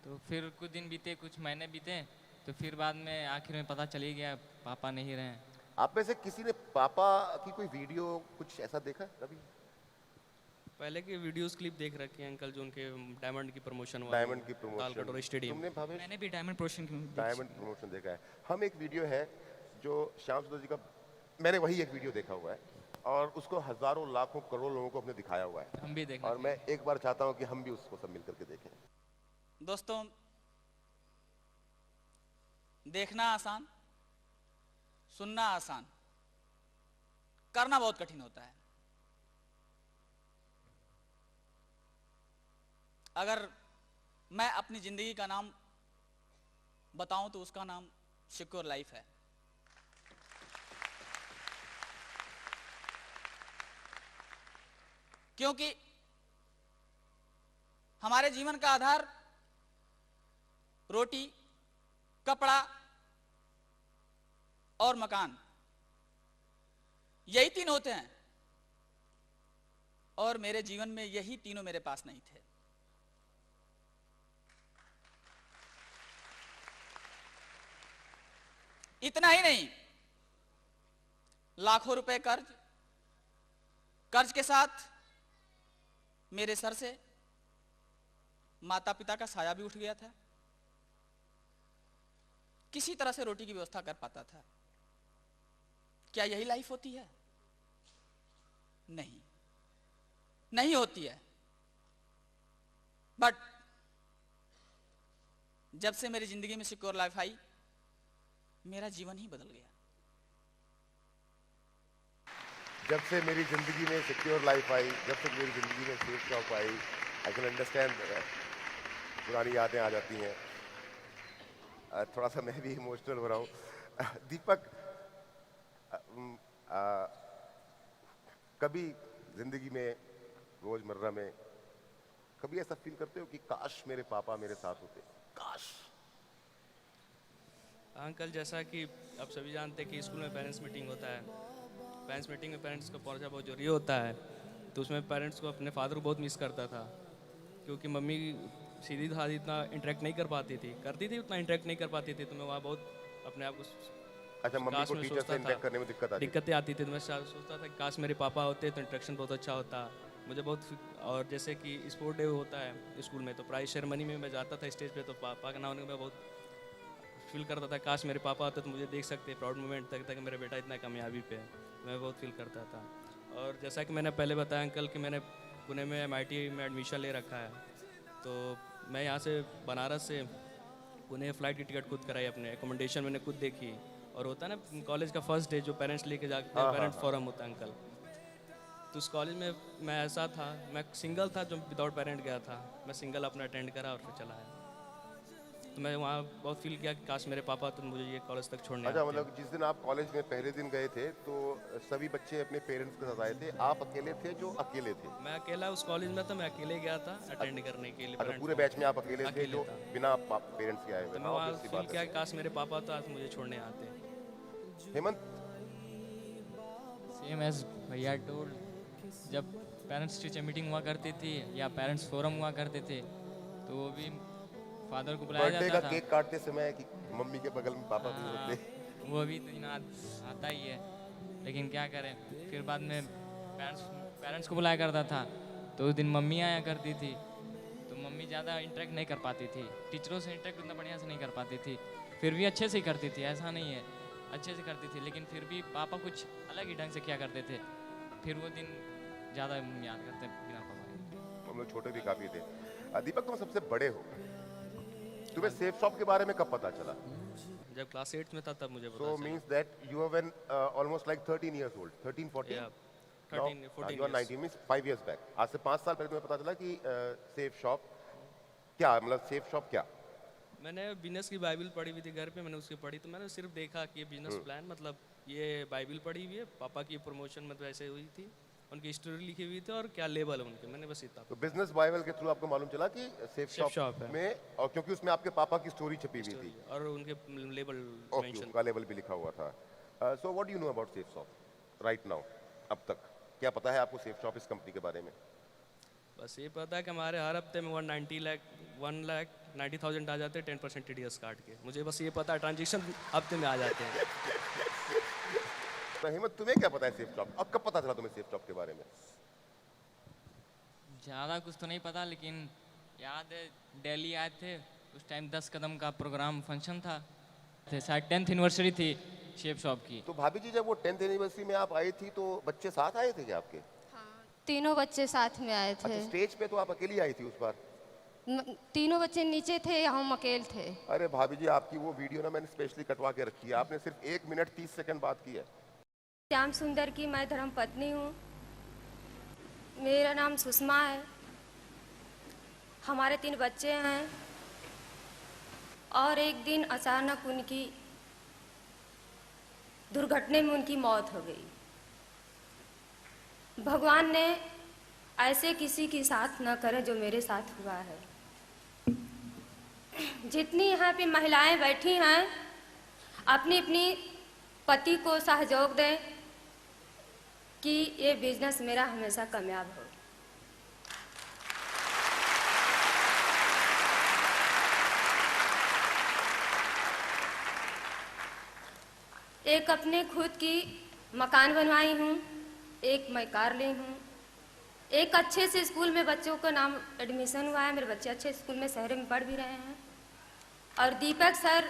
तो फिर कुछ दिन बीते, कुछ महीने बीते, तो फिर बाद में आखिर में पता चल ही गया पापा नहीं रहे। आप में से किसी ने पापा की कोई वीडियो कुछ ऐसा देखा है कभी? पहले की वीडियोस क्लिप देख रखी है अंकल, जो उनके डायमंड की प्रमोशन हुआ डायमंड की तालकटोरा प्रमोशन स्टेडियम। तुमने भावेश? मैंने भी डायमंड प्रोशन की डायमंड प्रमोशन देखा है। हम एक वीडियो है जो श्याम सुंदर जी का, मैंने वही एक वीडियो देखा हुआ है और उसको हजारों लाखों करोड़ों लोगों को हमने दिखाया हुआ है, हम भी देखना और मैं एक बार चाहता हूँ कि हम भी उसको सब मिलकर के देखें। दोस्तों, देखना आसान, सुनना आसान, करना बहुत कठिन होता है। अगर मैं अपनी जिंदगी का नाम बताऊं तो उसका नाम सिक्योर लाइफ है। क्योंकि हमारे जीवन का आधार रोटी, कपड़ा और मकान, यही तीन होते हैं, और मेरे जीवन में यही तीनों मेरे पास नहीं थे। इतना ही नहीं, लाखों रुपए कर्ज के साथ मेरे सर से माता पिता का साया भी उठ गया था। किसी तरह से रोटी की व्यवस्था कर पाता था। क्या यही लाइफ होती है? नहीं, नहीं होती है। बट जब से मेरी जिंदगी में सिक्योर लाइफ आई, मेरा जीवन ही बदल गया। जब से मेरी जिंदगी में सिक्योर लाइफ आई, जब से मेरी जिंदगी में safe job I, I can understand, पुरानी यादें आ जाती हैं। थोड़ा सा मैं भी इमोशनल हो रहा हूँ। दीपक, कभी जिंदगी में रोजमर्रा में कभी ऐसा फील करते हो कि काश मेरे पापा मेरे साथ होते? काश। अंकल, जैसा कि आप सभी जानते हैं कि स्कूल में पेरेंट्स मीटिंग होता है, पेरेंट्स मीटिंग में पेरेंट्स को पहुंचना बहुत जरूरी होता है। तो उसमें पेरेंट्स को अपने फादर को बहुत मिस करता था, क्योंकि मम्मी सीधी साधी इतना इंटरेक्ट नहीं कर पाती थी, करती थी उतना इंटरेक्ट नहीं कर पाती थी। तो मैं वहाँ बहुत अपने आप को अच्छा, मम्मी काश को मैं टीचर सोचता से इंटरेक्ट था, करने में दिक्कतें आती थी। तो मैं सोचता था कि काश मेरे पापा होते तो इंटरेक्शन बहुत अच्छा होता मुझे बहुत। और जैसे कि स्पोर्ट डे होता है स्कूल में, तो प्राइज सेरेमनी में मैं जाता था स्टेज पे, तो पापा का नाम होने में बहुत फील करता था, काश मेरे पापा होते तो मुझे देख सकते, प्राउड मोमेंट तक कि मेरा बेटा इतना कामयाबी पे है। तो मैं बहुत फील करता था। और जैसा कि मैंने पहले बताया अंकल कि मैंने पुणे में MIT में एडमिशन ले रखा है, तो मैं यहाँ से बनारस से पुणे फ़्लाइट की टिकट खुद कराई, अपने एकोमोडेशन मैंने खुद देखी। और होता है ना कॉलेज का फर्स्ट डे जो पेरेंट्स लेके जाते हैं, पेरेंट्स फोरम होता है अंकल, तो उस कॉलेज में मैं ऐसा था, मैं सिंगल था जो विदाउट पेरेंट गया था। मैं सिंगल अपना अटेंड करा और फिर चला आया। तो मैं वहाँ बहुत फील किया कि काश मेरे पापा तो मुझे ये कॉलेज तक छोड़ने अच्छा, आते। मतलब जिस दिन आप कॉलेज में पहले दिन गए थे तो सभी बच्चे अपने पेरेंट्स के साथ आए थे, आप अकेले थे जो अकेले थे? मैं अकेला उस कॉलेज में था, मैं अकेले गया था अटेंड करने के लिए। अच्छा, parents पूरे को। बैच में आप अकेले थे अकेले जो था। बिना पेरेंट्स के आए हुए? तो मैं वहाँ फील किया कि काश मेरे पापा तो आज मुझे छोड़ने आते। हेमंत, सेम एज भैया टोल्ड, जब पेरेंट्स टीचर मीटिंग हुआ करती थी या पेरेंट्स फोरम हुआ करते थे, तो वो भी फादर को बुलाया बर्थडे जाता का था। केक काटते समय कि मम्मी के बगल में पापा भी हाँ, होते? वो भी दिन आता ही है, लेकिन क्या करें। फिर बाद में पेरेंट्स को बुलाया करता था, तो उस दिन मम्मी आया करती थी, तो मम्मी ज़्यादा इंटरेक्ट नहीं कर पाती थी, टीचरों से इंटरेक्ट उतना बढ़िया से नहीं कर पाती थी। फिर भी अच्छे से ही करती थी, ऐसा नहीं है, अच्छे से करती थी, लेकिन फिर भी पापा कुछ अलग ही ढंग से किया करते थे। फिर वो दिन ज़्यादा याद करते बिना पापा के। हम लोग छोटे भी काफी थे। दीपक, तुम सबसे बड़े हो, तुम्हें सेफ शॉप के बारे में कब पता चला? जब क्लास 8 में था तब मुझे पता So चला। means that you have been almost like 13 years old, 13, 14? Yeah. 13 14 you are years. 19 means 5 years back. आज से 5 साल पहले तुम्हें पता चला कि सेफ शॉप क्या, मतलब सेफ शॉप क्या? मैंने बिजनेस की बाइबल पढ़ी हुई थी घर पे, मैंने उसकी पढ़ी तो मैंने सिर्फ देखा कि ये बिजनेस प्लान, मतलब ये बाइबल पढ़ी हुई है, पापा की प्रमोशन मतलब ऐसे हुई थी, उनकी स्टोरी लिखी हुई थी और क्या लेबल है उनके, मैंने बस इतना। तो बिजनेस बाइबल के थ्रू आपको मालूम चला कि सेफ Safe shop शॉप है। में, और क्योंकि उसमें आपके पापा की स्टोरी छपी हुई थी, और उनके लेबल ओके, मेंशन। उनका लेवल भी लिखा हुआ था। So what do you know about safe shop right now? अब तक क्या पता है आपको सेफ शॉप इस कंपनी के बारे में? बस ये पता है कि हमारे हर हफ्ते में 1,90,000 आ जाते हैं 10% टीडीएस काट के। मुझे बस ये पता है ट्रांजेक्शन हफ्ते में आ जाते हैं। तो हिम्मत, तुम्हें क्या पता है सेफ शॉप? अब कब पता चला तुम्हें सेफ शॉप के बारे में? ज़्यादा कुछ तो नहीं पता, लेकिन याद है दिल्ली आए थे उस टाइम 10 कदम का प्रोग्राम फंक्शन था, शायद 10th एनिवर्सरी थी शेप शॉप की। तो भाभी जी, जब वो 10th एनिवर्सरी में आप आई थी तो बच्चे साथ आए थे क्या आपके? तीनों बच्चे साथ में आए अच्छा, थे। स्टेज पे तो आप अकेली आई थी उस बार? तीनों बच्चे नीचे थे, हम अकेले थे। अरे भाभी जी, आपकी वो वीडियो ना मैंने स्पेशली कटवा के रखी है, आपने सिर्फ 1 मिनट 30 सेकंड बात की है। श्याम सुंदर की मैं धर्म पत्नी हूँ। मेरा नाम सुषमा है। हमारे 3 बच्चे हैं और एक दिन अचानक उनकी दुर्घटना में उनकी मौत हो गई। भगवान ने ऐसे किसी के साथ न करे जो मेरे साथ हुआ है। जितनी यहाँ पे महिलाएं बैठी हैं, अपनी अपनी पति को सहयोग दें कि ये बिजनेस मेरा हमेशा कामयाब हो। एक अपने खुद की मकान बनवाई हूँ, एक मैं कार ली हूँ, एक अच्छे से स्कूल में बच्चों का नाम एडमिशन हुआ है, मेरे बच्चे अच्छे स्कूल में शहर में पढ़ भी रहे हैं। और दीपक सर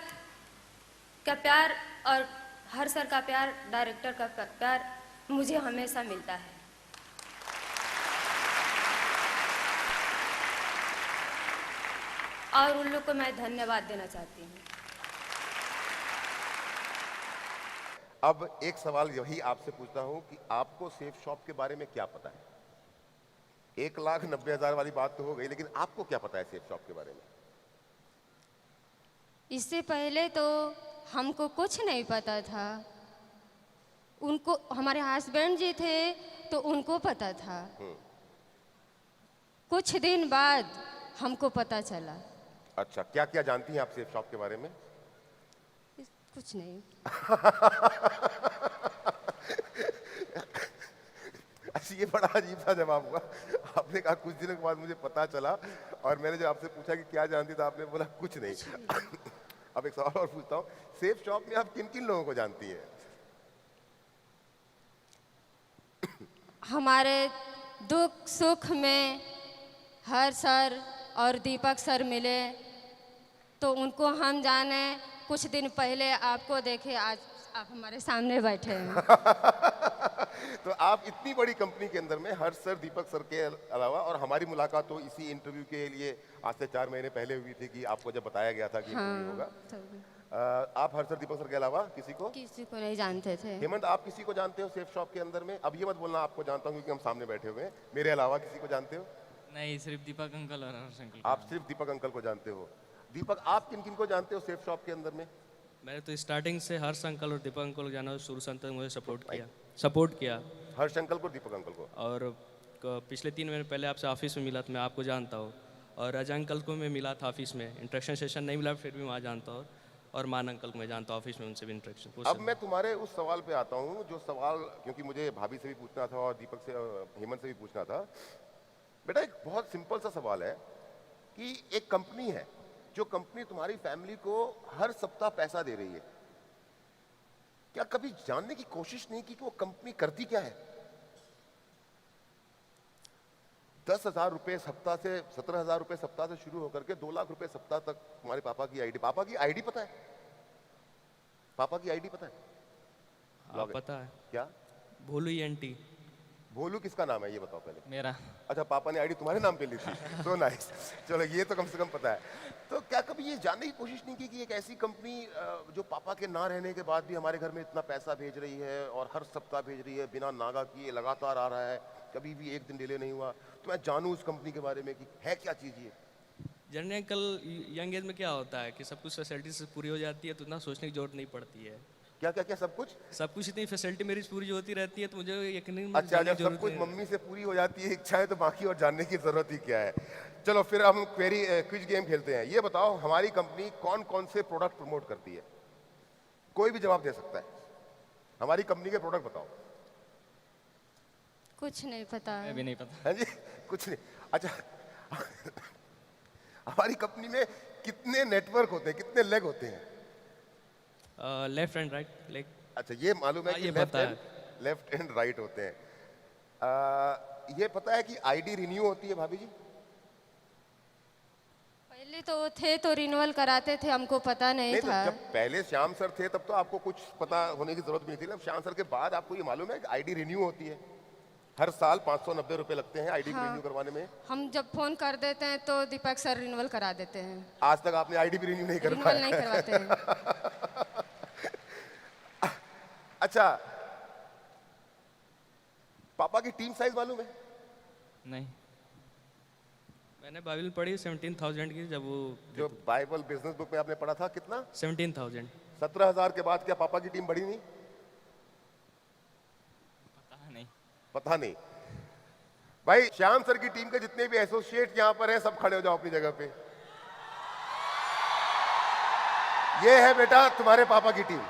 का प्यार और हर सर का प्यार, डायरेक्टर का प्यार मुझे हमेशा मिलता है। और उन लोग को मैं धन्यवाद देना चाहती हूँ। अब एक सवाल यही आपसे पूछता हूँ कि आपको सेफ शॉप के बारे में क्या पता है? 1,90,000 वाली बात तो हो गई, लेकिन आपको क्या पता है सेफ शॉप के बारे में? इससे पहले तो हमको कुछ नहीं पता था। उनको, हमारे हस्बैंड जी थे तो उनको पता था। कुछ दिन बाद हमको पता चला। अच्छा, क्या क्या जानती हैं आप सेफ शॉप के बारे में? कुछ नहीं। अच्छा, ये बड़ा अजीब सा जवाब हुआ। आपने कहा कुछ दिनों के बाद मुझे पता चला, और मैंने जब आपसे पूछा कि क्या जानती तो आपने बोला कुछ नहीं। अब एक सवाल और पूछता हूँ, सेफ शॉप में आप किन किन लोगों को जानती हैं? हमारे दुख सुख में हर सर और दीपक सर मिले तो उनको हम जाने। कुछ दिन पहले आपको देखे, आज आप हमारे सामने बैठे हैं। तो आप इतनी बड़ी कंपनी के अंदर में हर्ष सर, दीपक सर के अलावा, और हमारी मुलाकात तो इसी इंटरव्यू के लिए आज से 4 महीने पहले हुई थी कि आपको जब बताया गया था कि इंटरव्यू होगा। आप हर्ष सर, दीपक सर के अलावा किसी को नहीं जानते थे। हेमंत, आप किसी को जानते हो सेफ शॉप के अंदर में? अब ये मत बोलना आपको जानता हूँ, क्योंकि हम सामने बैठे हुए हैं। मेरे अलावा किसी को जानते हो? नहीं, सिर्फ दीपक अंकल और हर्ष अंकल। आप सिर्फ दीपक अंकल को जानते हो। दीपक, आप किन किन को जानते हो सेफ शॉप के अंदर में? मैंने तो स्टार्टिंग से हर्ष अंकल और दीपक अंकल को जाना, शुरू से अंत तक मुझे सपोर्ट किया। हर्ष अंकल को, दीपक अंकल को। और पिछले 3 महीने पहले आपसे ऑफिस में मिला था, मैं आपको जानता हूँ। और अजय अंकल को मैं मिला था ऑफिस में, इंट्रैक्शन सेशन नहीं मिला, फिर भी वहाँ जानता हूँ। और मान अंकल को मैं जानता हूँ, ऑफिस में उनसे भी इंट्रैक्शन। अब मैं तुम्हारे उस सवाल पे आता हूँ, जो सवाल क्योंकि मुझे भाभी से भी पूछना था और दीपक से, हेमंत से भी पूछना था। बेटा, एक बहुत सिंपल सा सवाल है कि एक कंपनी है, जो कंपनी तुम्हारी फैमिली को हर सप्ताह पैसा दे रही है, क्या कभी जानने की कोशिश नहीं की कि वो कंपनी करती क्या है? 10,000 रुपए सप्ताह से, 17,000 रुपए सप्ताह से शुरू होकर के 2 लाख रुपए सप्ताह तक तुम्हारे पापा की आईडी पता है? पापा की आईडी पता है? हाँ, पता है। क्या? भोलू एंटी। भोलू किसका नाम है ये बताओ पहले। मेरा। अच्छा, पापा ने आईडी तुम्हारे नाम पे ली थी। So nice. चलो ये तो कम से कम पता है। तो क्या कभी ये जानने की कोशिश नहीं की कि एक ऐसी कंपनी जो पापा के ना रहने के बाद भी हमारे घर में इतना पैसा भेज रही है और हर सप्ताह भेज रही है, बिना नागा किए लगातार आ रहा है, कभी भी एक दिन डिले नहीं हुआ, तो मैं जानूं उस कंपनी के बारे में कि है क्या चीज़ ये। जनरली अंकल यंग एज में क्या होता है कि सब कुछ फैसिलिटीज पूरी हो जाती है तो इतना सोचने की जरूरत नहीं पड़ती है। क्या क्या क्या सब कुछ? सब कुछ इतनी फैसिलिटी मेरी पूरी होती रहती है तो मुझे यकीन नहीं अच्छा, जब सब कुछ मम्मी से पूरी हो जाती है इच्छाएं, तो बाकी और जानने की जरूरत ही क्या है। चलो फिर हम क्विज गेम खेलते हैं। ये बताओ हमारी कंपनी कौन कौन से प्रोडक्ट प्रमोट करती है? कोई भी जवाब दे सकता है। हमारी कंपनी के प्रोडक्ट बताओ। कुछ नहीं पता मैं है। भी नहीं पता। है जी, कुछ नहीं। अच्छा हमारी कंपनी में कितने नेटवर्क होते हैं, कितने लेग होते हैं? Left and right leg. अच्छा, ये मालूम है हाँ, कि ये पता है। लेफ्ट एंड राइट होते हैं। ये पता है कि आईडी रिन्यू होती है भाभी जी? पहले तो वो थे तो रिन्यूअल कराते थे, हमको पता नहीं नहीं, तो था। जब पहले श्याम सर थे तब तो आपको कुछ पता होने की जरूरत भी नहीं थी ना। श्याम सर के बाद आपको ये मालूम है कि आईडी रिन्यू होती है। हर साल 590 रुपए लगते हैं आईडी हाँ। रिन्यू करवाने में। हम जब फोन कर देते हैं तो दीपक सर रिन्यूअल करा देते हैं। आज तक आपने आईडी भी रिन्यू नहीं कर रिन्यूअल पाया। नहीं करवाते हैं। अच्छा, पापा की टीम साइज मालूम है? नहीं। मैंने बाइबल पढ़ी 17,000 की, जब वो जो बाइबल बिजनेस बुक में आपने पढ़ा था, कितना? 17,000। 17,000 के बाद क्या पापा की टीम बढ़ी नहीं? पता नहीं। पता नहीं। भाई श्याम सर की टीम के जितने भी एसोसिएट यहाँ पर हैं, सब खड़े हो जाओ अपनी जगह पे। ये है बेटा तुम्हारे पापा की टीम।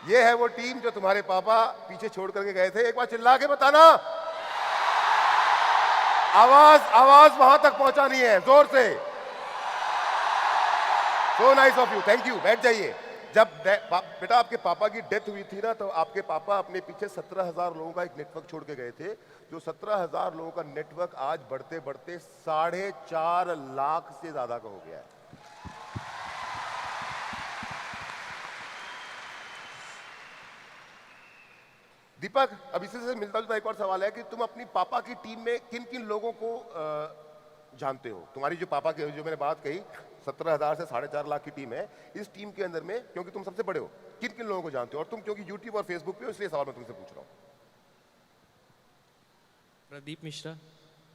ये है वो टीम जो तुम्हारे पापा पीछे छोड़ करके गए थे। एक बार चिल्ला के बताना। आवाज वहां तक पहुंचानी है, जोर से। सो nice of you, thank you. बैठ जाइए। जब बेटा आपके पापा की डेथ हुई थी ना, तो आपके पापा अपने पीछे 17,000 लोगों का एक नेटवर्क छोड़ के गए थे। जो 17,000 लोगों का नेटवर्क आज बढ़ते बढ़ते 4.5 लाख से ज्यादा का हो गया है। दीपक, अब इसी से मिलता जुलता एक और सवाल है कि तुम अपनी पापा की टीम में किन किन लोगों को जानते हो? तुम्हारी जो पापा की जो मैंने बात कही 17,000 से 4.5 लाख की टीम है, इस टीम के अंदर में क्योंकि तुम सबसे बड़े हो, किन किन लोगों को जानते हो? और तुम क्योंकि यूट्यूब और फेसबुक पे हो, इसलिए सवाल मैं तुमसे पूछ रहा हूँ। प्रदीप मिश्रा।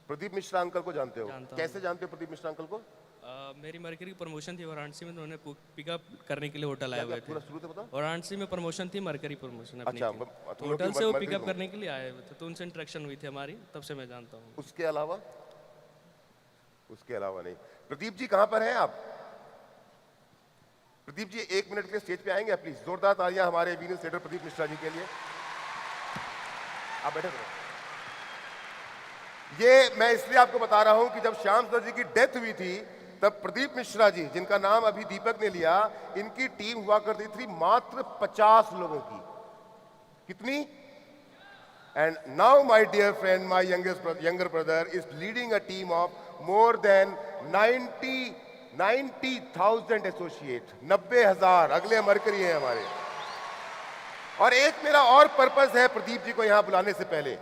प्रदीप मिश्रा अंकल को जानते हो? जानता हूँ। कैसे जानते हो प्रदीप मिश्रा अंकल को? मेरी मरकरी की प्रमोशन थी वाराणसी में, उन्होंने पिकअप करने के लिए होटल आए हुए थे। पूरा शुरू से बताओ। वाराणसी में प्रमोशन थी, मरकरी प्रमोशन अपनी अच्छा, थी। तुम लोग की होटल से वो मरकरी पिकअप में। करने के लिए आए हुए थे, तो उनसे इंटरेक्शन हुई थी हमारी, तब से मैं जानता हूँ। उसके अलावा नहीं। प्रदीप जी कहां पर हैं आप? प्रदीप जी 1 मिनट के लिए स्टेज पे आएंगे प्लीज? जोरदार तालियां हमारे वीनस लीडर प्रदीप मिश्रा जी के लिए। आप बैठे रहो। ये मैं इसलिए आपको बता रहा हूं कि जब श्याम सर जी की डेथ हुई थी, तब प्रदीप मिश्रा जी, जिनका नाम अभी दीपक ने लिया, इनकी टीम हुआ करती थी मात्र 50 लोगों की। कितनी? And now my dear friend, my younger brother is leading a team of more than 90,000 associate. 90,000 अगले मरकरी हैं हमारे। और एक मेरा और पर्पस है प्रदीप जी को यहां बुलाने से पहले।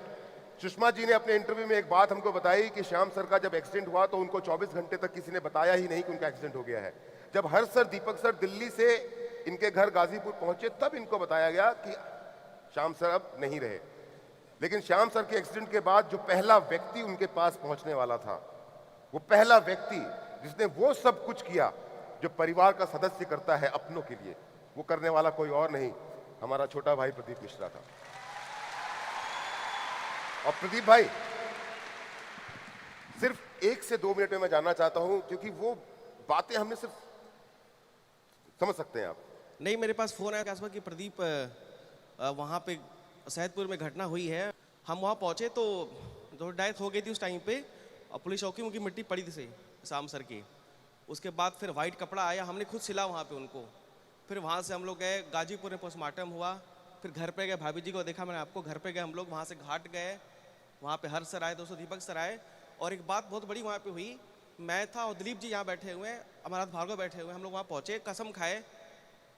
सुषमा जी ने अपने इंटरव्यू में एक बात हमको बताई कि श्याम सर का जब एक्सीडेंट हुआ तो उनको 24 घंटे तक किसी ने बताया ही नहीं कि उनका एक्सीडेंट हो गया है। जब हर सर दीपक सर दिल्ली से इनके घर गाजीपुर पहुंचे, तब इनको बताया गया कि श्याम सर अब नहीं रहे। लेकिन श्याम सर के एक्सीडेंट के बाद जो पहला व्यक्ति उनके पास पहुंचने वाला था, वो पहला व्यक्ति जिसने वो सब कुछ किया जो परिवार का सदस्य करता है अपनों के लिए, वो करने वाला कोई और नहीं, हमारा छोटा भाई प्रदीप मिश्रा था। और प्रदीप भाई, सिर्फ 1 से 2 मिनट में मैं जानना चाहता हूं, क्योंकि वो बातें हमने सिर्फ समझ सकते हैं आप। नहीं, मेरे पास फ़ोन आया आसपास कि प्रदीप वहाँ पे सैदपुर में घटना हुई है। हम वहाँ पहुँचे तो जो डेथ हो गई थी उस टाइम पे, और पुलिस चौकी उनकी मिट्टी पड़ी थी सही शाम सर की। उसके बाद फिर वाइट कपड़ा आया, हमने खुद सिला वहाँ पे उनको। फिर वहाँ से हम लोग गए गाजीपुर में, पोस्टमार्टम हुआ। फिर घर पे गए, भाभी जी को देखा मैंने आपको, घर पे गए हम लोग। वहाँ से घाट गए, वहाँ पे हर्ष सर आए, दोस्तों दीपक सर आए। और एक बात बहुत बड़ी वहाँ पे हुई, मैं था और दिलीप जी यहाँ बैठे हुए हैं, अमरनाथ भार्गव बैठे हुए हैं। हम लोग वहाँ पहुँचे, कसम खाए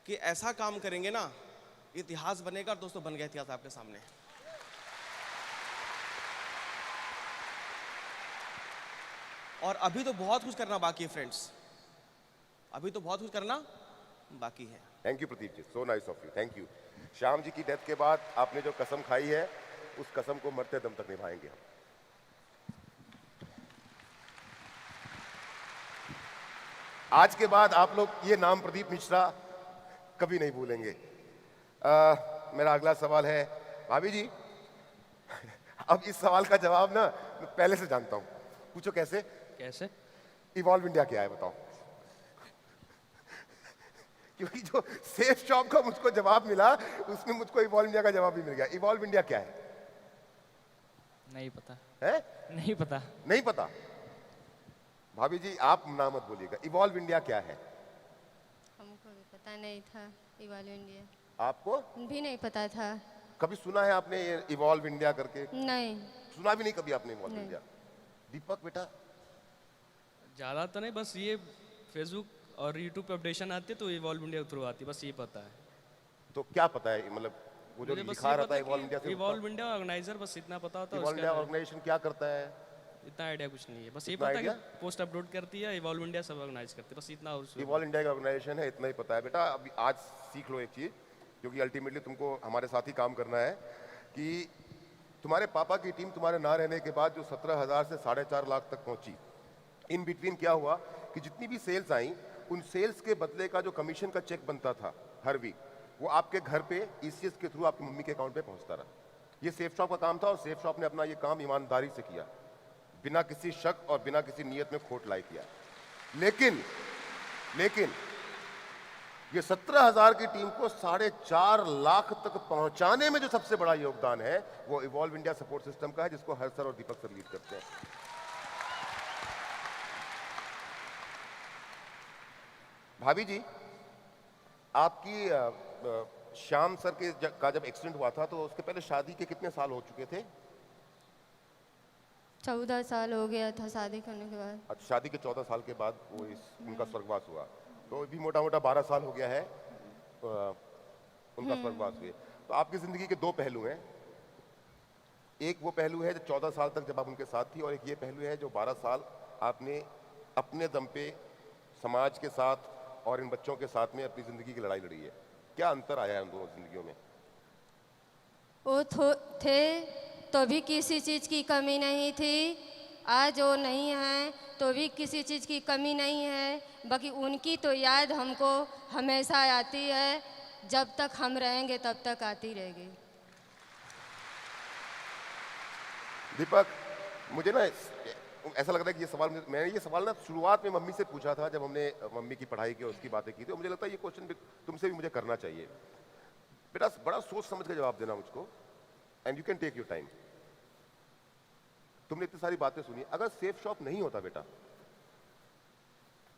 कि ऐसा काम करेंगे ना, इतिहास बनेगा। और दोस्तों बन गया इतिहास आपके सामने। और अभी तो बहुत कुछ करना बाकी है फ्रेंड्स, अभी तो बहुत कुछ करना बाकी है। Thank you Pradeep ji, so nice of you, thank you. Shyam ji की डेथ के बाद आपने जो कसम खाई है उस कसम को मरते दम तक निभाएंगे हम। आज के बाद आप लोग ये नाम प्रदीप मिश्रा कभी नहीं भूलेंगे। मेरा अगला सवाल है भाभी जी। अब इस सवाल का जवाब ना मैं पहले से जानता हूं, पूछो कैसे? कैसे? इवॉल्व इंडिया क्या है बताओ? क्योंकि जो सेफ शॉप का मुझको जवाब मिला उसमें मुझको इवॉल्व इंडिया का जवाब भी मिल गया। इवॉल्व इंडिया क्या है? नहीं पता। है? नहीं पता। नहीं पता? भाभी जी आप ना मत बोलिएगा, इवॉल्व इंडिया क्या है? हमको भी पता नहीं था इवॉल्व इंडिया। आपको भी नहीं पता था। कभी सुना है आपने ये इवॉल्व इंडिया करके? नहीं। सुना भी नहीं कभी आपने इवॉल्व नहीं। इंडिया? दीपक बेटा ज़्यादा तो नहीं, बस ये फेसबुक और यूट्यूब पे अपडेशन आती है तो इवॉल्व इंडिया थ्रू आती है, बस ये पता है। तो क्या पता है, मतलब वो जो मुझे बस लिखा ये रहता पता है है इवॉल्व इंडिया कि से? इवॉल्व इंडिया ऑर्गेनाइजर, बस इतना पता होता है। इवॉल्व इंडिया ऑर्गेनाइजेशन क्या करता है? इतना आइडिया कुछ नहीं है, बस ये इतना पता है idea? कि पोस्ट अपलोड करती है, इवॉल्व इंडिया सब ऑर्गेनाइज करती है, बस इतना। और इवॉल्व इंडिया का ऑर्गेनाइजेशन है, इतना ही पता है बेटा। अभी आज सीख लो एक चीज, क्योंकि अल्टीमेटली तुमको हमारे साथ ही काम करना है, कि तुम्हारे पापा की टीम तुम्हारे ना रहने के बाद जो 17,000 से 4.5 लाख तक पहुंची, इन बिटवीन क्या हुआ कि जितनी भी सेल्स आई उन सेल्स के बदले का जो कमीशन का चेक बनता था हर वीक, वो आपके घर पे ईसीएस के थ्रू आपकी मम्मी के अकाउंट पे पहुंचता रहा। ये सेफ शॉप का काम था और सेफ शॉप ने अपना ये काम ईमानदारी से किया, बिना किसी शक और बिना किसी नियत में खोट लाई किया। लेकिन ये 17,000 की टीम को 4.5 लाख तक पहुंचाने में जो सबसे बड़ा योगदान है वो इवॉल्व इंडिया सपोर्ट सिस्टम का है, जिसको हर सर और दीपक सर लीड करते हैं। भाभी जी आपकी श्याम सर का जब एक्सीडेंट हुआ था तो उसके पहले शादी के कितने साल हो चुके थे? 14 साल हो गया था शादी करने के बाद। अच्छा, शादी के 14 साल के बाद वो उनका स्वर्गवास हुआ, तो भी मोटा मोटा 12 साल हो गया है उनका स्वर्गवास हुए। तो आपकी जिंदगी के दो पहलू हैं, एक वो पहलू है जो 14 साल तक जब आप उनके साथ थी, और एक ये पहलू है जो 12 साल आपने अपने दम पे समाज के साथ और इन बच्चों के साथ में अपनी जिंदगी की लड़ाई लड़ी है। क्या अंतर आया है उन दोनों जिंदगियों में? वो थे तो भी किसी चीज़ की कमी नहीं थी, आज वो नहीं है तो भी किसी चीज़ की कमी नहीं है, बाकी उनकी तो याद हमको हमेशा आती है, जब तक हम रहेंगे तब तक आती रहेगी। दीपक, मुझे ना ऐसा लग रहा है कि ये सवाल मैंने ये सवाल ना शुरुआत में मम्मी से पूछा था, जब हमने मम्मी की पढ़ाई की और उसकी बातें की थी, मुझे लगता है ये क्वेश्चन तुमसे भी मुझे करना चाहिए। बेटा बड़ा सोच समझ के जवाब देना मुझको, and you can take your time. तुमने इतनी सारी बातें सुनी, अगर सेफ शॉप नहीं होता बेटा,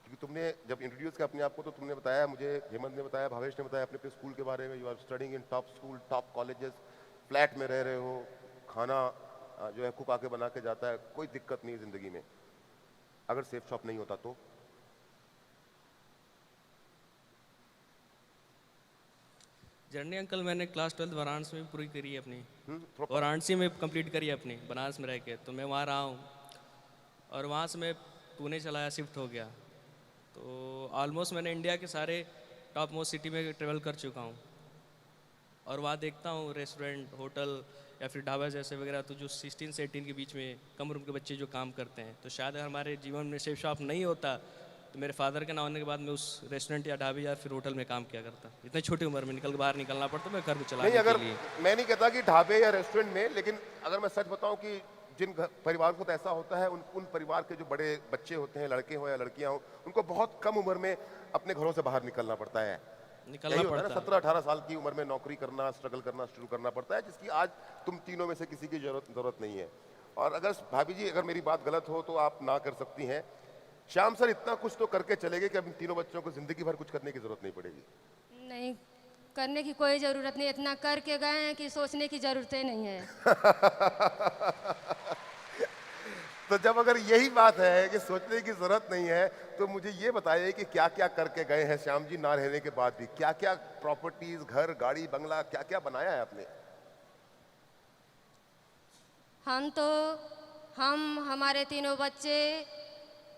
क्योंकि तुमने जब इंट्रोड्यूस किया अपने आप को तो तुमने बताया, मुझे हेमंत ने बताया, भावेश ने बताया अपने स्कूल के बारे में, you are studying in top school, top colleges, flat में रह रहे हो, खाना जो है कुक आके बना के जाता है, कोई दिक्कत नहीं जिंदगी में। अगर सेफ शॉप नहीं होता तो? जर्नी अंकल, मैंने क्लास 12 वाराणसी में पूरी करी है अपनी, वाराणसी में कंप्लीट करी है अपनी, बनारस में रह के। तो मैं वहाँ रहा हूँ और वहाँ से मैं पुणे चलाया, शिफ्ट हो गया। तो ऑलमोस्ट मैंने इंडिया के सारे टॉप मोस्ट सिटी में ट्रेवल कर चुका हूँ, और वहाँ देखता हूँ रेस्टोरेंट, होटल या फिर ढाबा जैसे वगैरह, तो जो 16 से 18 के बीच में कम उम्र के बच्चे जो काम करते हैं, तो शायद अगर हमारे जीवन में सेफ शॉप नहीं होता तो मेरे फादर के ना होने के बाद मैं उस रेस्टोरेंट या ढाबे या फिर होटल में काम किया करता। इतनी छोटी उम्र में बाहर निकलना पड़ता मैं घर को चलाने नहीं, अगर के लिए। मैं नहीं कहता कि ढाबे या रेस्टोरेंट में, लेकिन अगर मैं सच बताऊं कि जिन परिवार को तो ऐसा होता है, उन परिवार के जो बड़े बच्चे होते हैं, लड़के हो या लड़कियां हो, उनको बहुत कम उम्र में अपने घरों से बाहर निकलना पड़ता है। निकलना पड़ता है 17-18 साल की उम्र में नौकरी करना, स्ट्रगल करना शुरू करना पड़ता है, जिसकी आज तुम तीनों में से किसी की जरूरत नहीं है। और अगर भाभी जी अगर मेरी बात गलत हो तो आप ना कर सकती हैं, श्याम सर इतना कुछ तो करके चले गए कि अब इन तीनों बच्चों को जिंदगी भर कुछ करने की जरूरत नहीं पड़ेगी। नहीं करने की कोई ज़रूरत नहीं, इतना करके गए हैं कि सोचने की ज़रूरत ही नहीं है। तो जब अगर यही बात है कि सोचने की जरूरत नहीं है, तो मुझे ये बताइए कि क्या क्या करके गए हैं श्याम जी ना रहने के बाद भी? क्या क्या प्रॉपर्टीज, घर, गाड़ी, बंगला, क्या क्या बनाया है आपने? हम हमारे तीनों बच्चे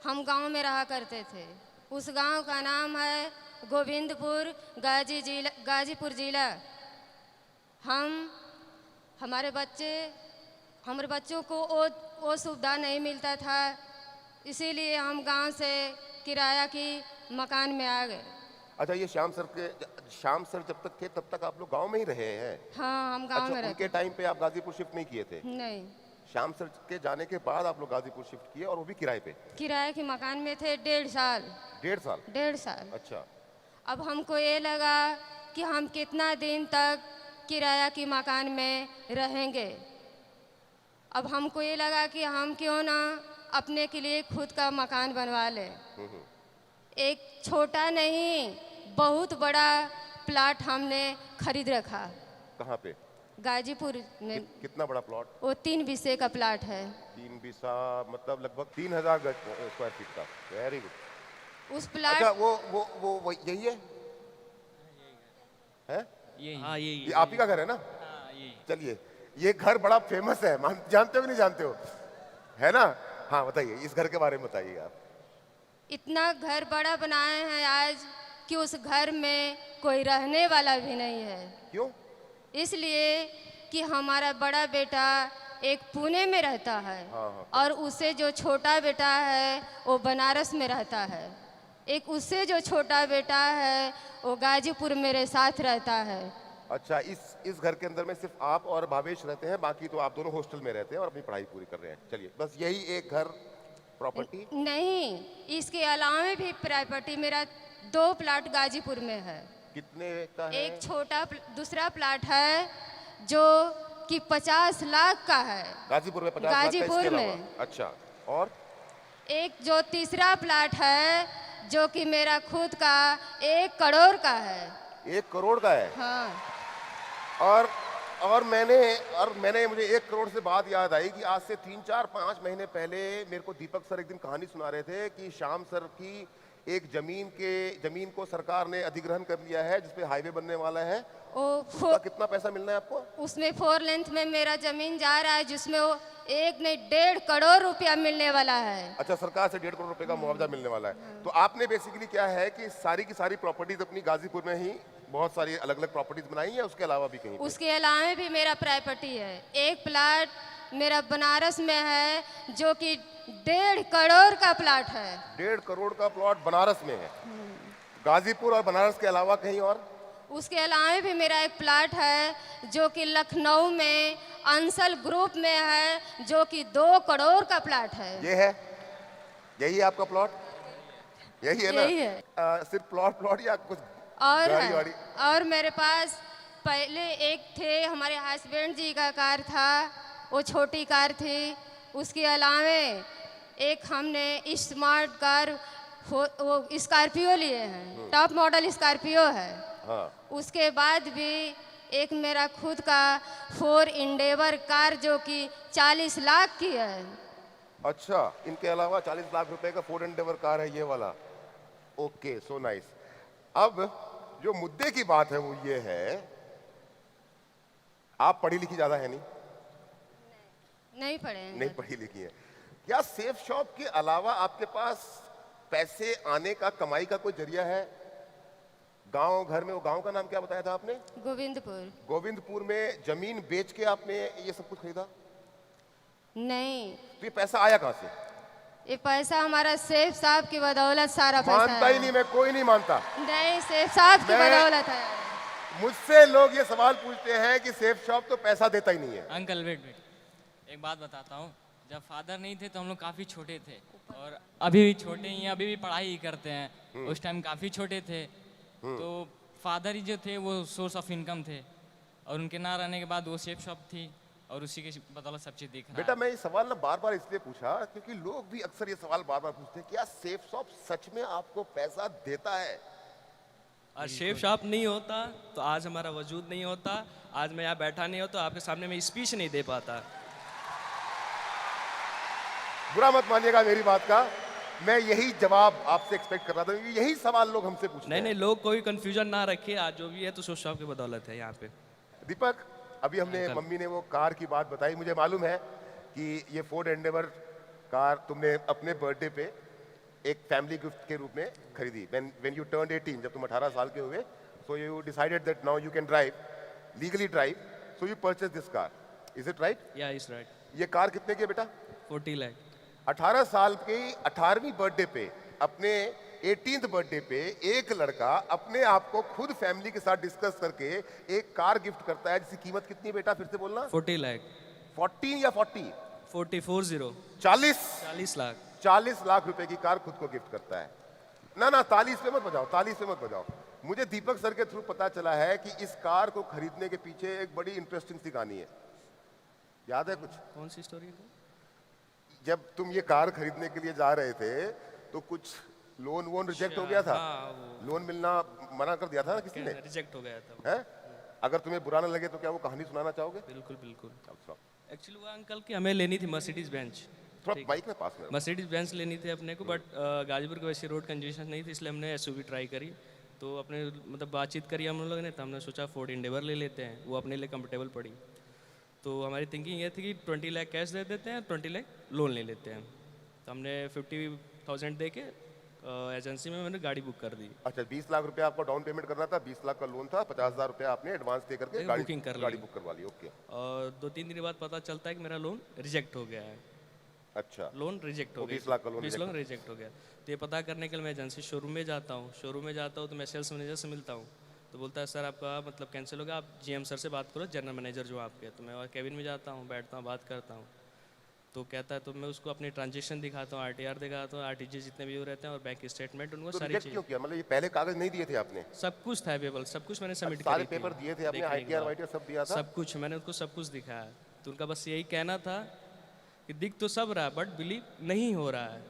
हम गांव में रहा करते थे। उस गांव का नाम है गोविंदपुर, गाजीपुर जिला। हमारे बच्चों को वो सुविधा नहीं मिलता था, इसीलिए हम गांव से किराया की मकान में आ गए। अच्छा, ये श्याम सर जब तक थे तब तक आप लोग गांव में ही रहे हैं? हाँ, हम गांव में अच्छा, रहते उनके टाइम पे आप गाजीपुर शिफ्ट नहीं किए थे? नहीं, श्याम सर के जाने के बाद आप लोग गाजीपुर शिफ्ट किए, और वो भी किराए पे? किराए के मकान में थे 1.5 साल। 1.5 साल? 1.5 साल। अच्छा। अब हमको ये लगा कि हम कितना दिन तक किराया की मकान में रहेंगे। अब हमको ये लगा कि हम क्यों ना अपने के लिए खुद का मकान बनवा लें। एक छोटा नहीं, बहुत बड़ा प्लाट हमने खरीद रखा। कहाँ पे? गाजीपुर में। कितना बड़ा प्लॉट? वो 3 बीसे का प्लाट है। 3 बीसा मतलब लगभग 3000 स्क्वायर फीट का। Very good. उस प्लाट। अच्छा, वो यही है? हैं? हाँ, ये आप ही का घर है ना? हाँ, ये चलिए, ये घर बड़ा फेमस है, जानते हो कि नहीं जानते हो? है ना? हाँ, बताइए, इस घर के बारे में बताइए आप। इतना घर बड़ा बनाए हैं आज कि उस घर में कोई रहने वाला भी नहीं है। क्यों? इसलिए कि हमारा बड़ा बेटा एक पुणे में रहता है। हाँ। और उससे जो छोटा बेटा है वो बनारस में रहता है। एक उससे जो छोटा बेटा है वो गाजीपुर मेरे साथ रहता है। अच्छा, इस घर के अंदर में सिर्फ आप और भावेश रहते हैं, बाकी तो आप दोनों हॉस्टल में रहते हैं और अपनी पढ़ाई पूरी कर रहे हैं। चलिए, बस यही एक घर प्रॉपर्टी? नहीं, इसके अलावा भी प्रॉपर्टी मेरा 2 प्लाट गाजीपुर में है। कितने का है? एक छोटा दूसरा प्लाट है जो कि 50 लाख का है। गाजीपुर में 50 लाख का? गाजीपुर इसके में। अलावा? अच्छा, और एक जो तीसरा प्लाट है जो कि मेरा खुद का 1 करोड़ का है। 1 करोड़ का है? हाँ। और मैंने मुझे 1 करोड़ से बात याद आई कि आज से 3-4-5 महीने पहले मेरे को दीपक सर एक दिन कहानी सुना रहे थे कि श्याम सर की एक जमीन को सरकार ने अधिग्रहण कर लिया है, जिसपे हाईवे बनने वाला है। उसका कितना पैसा मिलना है आपको? उसमें 4 लेंथ में मेरा जमीन जा रहा है, जिसमें वो 1 नहीं 1.5 करोड़ रुपया मिलने वाला है। अच्छा, सरकार से 1.5 करोड़ रुपए का मुआवजा मिलने वाला है। तो आपने बेसिकली क्या है कि सारी की सारी प्रॉपर्टीज अपनी गाजीपुर में ही बहुत सारी अलग अलग प्रॉपर्टीज बनाई है, उसके अलावा भी कहीं? उसके अलावा भी मेरा प्रॉपर्टी है। एक प्लाट मेरा बनारस में है जो कि 1.5 करोड़ का प्लाट है। 1.5 करोड़ का प्लॉट बनारस में है? गाजीपुर और बनारस के अलावा कहीं और? उसके अलावा भी मेरा एक प्लाट है जो कि लखनऊ में अंसल ग्रुप में है, जो कि 2 करोड़ का प्लाट है। ये है? यही है आपका प्लॉट? यही है ना? यही है। सिर्फ प्लॉट या कुछ और गाड़ी है। वाड़ी? और मेरे पास पहले एक थे, हमारे हस्बैंड जी का कार था, वो छोटी कार थी। उसके अलावा एक हमने स्मार्ट कार वो स्कॉर्पियो लिए हैं, टॉप मॉडल स्कॉर्पियो है। हाँ। उसके बाद भी एक मेरा खुद का 4 इंडेवर कार जो कि 40 लाख की है। अच्छा, इनके अलावा 40 लाख रुपए का 4 एंडेवर कार है ये वाला? Okay, so nice. अब जो मुद्दे की बात है वो ये है, आप पढ़ी लिखी ज्यादा है नहीं? नहीं पढ़े हैं। नहीं पढ़ी लिखी है। क्या सेफ शॉप के अलावा आपके पास पैसे आने का, कमाई का कोई जरिया है? गांव घर में, वो गांव का नाम क्या बताया था आपने? गोविंदपुर। गोविंदपुर में जमीन बेच के आपने ये सब कुछ खरीदा? नहीं, तो ये पैसा आया कहां से? ये पैसा हमारा सेठ साहब की बदौलत सारा पैसा मानता है। ही नहीं, मैं कोई नहीं मानता। नहीं, सेठ साहब की मैं- बदौलत है। मुझसे लोग ये सवाल पूछते हैं कि सेफ शॉप तो पैसा देता ही नहीं है। अंकल वेट एक बात बताता हूँ। जब फादर नहीं थे तो हम लोग काफ़ी छोटे थे, और अभी भी छोटे ही हैं, अभी भी पढ़ाई ही करते हैं। उस टाइम काफ़ी छोटे थे, तो फादर ही जो थे वो सोर्स ऑफ इनकम थे, और उनके ना रहने के बाद वो सेफ शॉप थी, और उसी के बदौलत सब चीज़ दिख रहा बेटा, मैं ये सवाल ना बार बार इसलिए पूछा क्योंकि लोग भी अक्सर ये सवाल बार बार पूछते हैं, क्या सेफ शॉप सच में आपको पैसा देता है? और शेफ शॉप नहीं होता तो आज हमारा वजूद नहीं होता, आज मैं यहाँ बैठा नहीं होता, आपके सामने मैं स्पीच नहीं दे पाता। बुरा मत मानिएगा मेरी बात का, मैं यही जवाब आपसे एक्सपेक्ट कर रहा था, क्योंकि यही सवाल लोग हमसे पूछते नहीं हैं। नहीं, लोग कोई कंफ्यूजन ना रखे, आज जो भी है तो शेफ शॉप की बदौलत है यहाँ पे। दीपक, अभी हमने मम्मी ने वो कार की बात बताई, मुझे मालूम है कि ये फोर्ड एंडेवर कार तुमने अपने बर्थडे पे एक फैमिली गिफ्ट के रूप में खरीदी व्हेन यू टर्न्ड 18, जब तुम 18 साल के हुए, so you decided that now you can drive, legally drive, so you purchase this car, is it right? या इज राइट। ये कार कितने की है बेटा? 40 लाख। 18 साल की 18वीं बर्थडे पे, अपने 18th बर्थडे पे एक लड़का अपने आप को खुद फैमिली के साथ डिस्कस करके एक कार गिफ्ट करता है जिसकी कीमत कितनी है बेटा, फिर से बोलना? 40 लाख। 14 या 40? 40 40 लाख। 40 लाख रुपए की कार खुद को गिफ्ट करता है। ना तालीस पे मत बजाओ, तालीस पे मत बजाओ। मुझे दीपक सर के थ्रू पता चला है कि इस कार को खरीदने के पीछे एक बड़ी इंटरेस्टिंग सी कहानी है, याद है कुछ? कौन सी स्टोरी है? जब तुम ये कार खरीदने के लिए जा रहे थे तो कुछ लोन वोन रिजेक्ट हो गया था? लोन मिलना मना कर दिया था ना किसी ने? रिजेक्ट हो गया था। है? अगर तुम्हें बुरा ना लगे तो क्या वो कहानी सुनाना चाहोगे? बिल्कुल बिल्कुल। अच्छा, एक्चुअली वो अंकल की हमें लेनी थी मर्सिडीज बेंच। थोड़ा माइक में पास में। मर्सिडीज बेंच लेनी थी अपने को, बट गाजीपुर के वैसे रोड कंजेशन नहीं थी, इसलिए हमने एसयूवी ट्राई करी। तो अपने मतलब बातचीत करी हम लोगों ने, तो हमने सोचा फोर्ड इंडेवर ले लेते हैं, वो अपने लिए कंफर्टेबल पड़ी। तो हमारी थिंकिंग ये थी कि 20 लाख कैश दे देते हैं, 20 लाख लोन ले लेते हैं। तो हमने 50,000 दे के एजेंसी में मैंने गाड़ी बुक कर दी। अच्छा, 20 लाख रुपए आपको डाउन पेमेंट करना था, 20 लाख का लोन था, 50,000 रुपए आपने एडवांस पे करके बुकिंग कर गाड़ी बुक करवा ली। ओके। और 2-3 दिन बाद पता चलता है कि मेरा लोन रिजेक्ट हो गया है। अच्छा, लोन रिजेक्ट हो गया, 20 लाख का लोन 20 लाख रिजेक्ट हो गया। तो ये पता करने के लिए मैं एजेंसी शोरूम में जाता हूँ, तो मैं सेल्स मैनेजर से मिलता हूँ। तो बोलता है सर आपका मतलब कैंसिल हो गया, आप जीएम सर से बात करो, जनरल मैनेजर जो आपके। तो मैं कैबिन में जाता हूँ, बैठता हूँ, बात करता हूँ। तो कहता है, तो मैं उसको अपनी ट्रांजेक्शन दिखाता हूँ, आरटीआर दिखाता हूँ, आरटीजी जितने भी रहते हैं और बैंक स्टेटमेंट, उनको तो सारी रिजेक्ट चीज़। क्यों किया? मतलब ये पहले कागज नहीं दिए थे आपने? सब कुछ था अवेलेबल, सब कुछ मैंने सबमिट सारे पेपर दिए थे आपने, आईटीआर वाईटीआर सब दिया था? सब कुछ मैंने उनको सब कुछ दिखाया। तो उनका बस यही कहना था कि दिख तो सब रहा है बट बिलीव नहीं हो रहा है।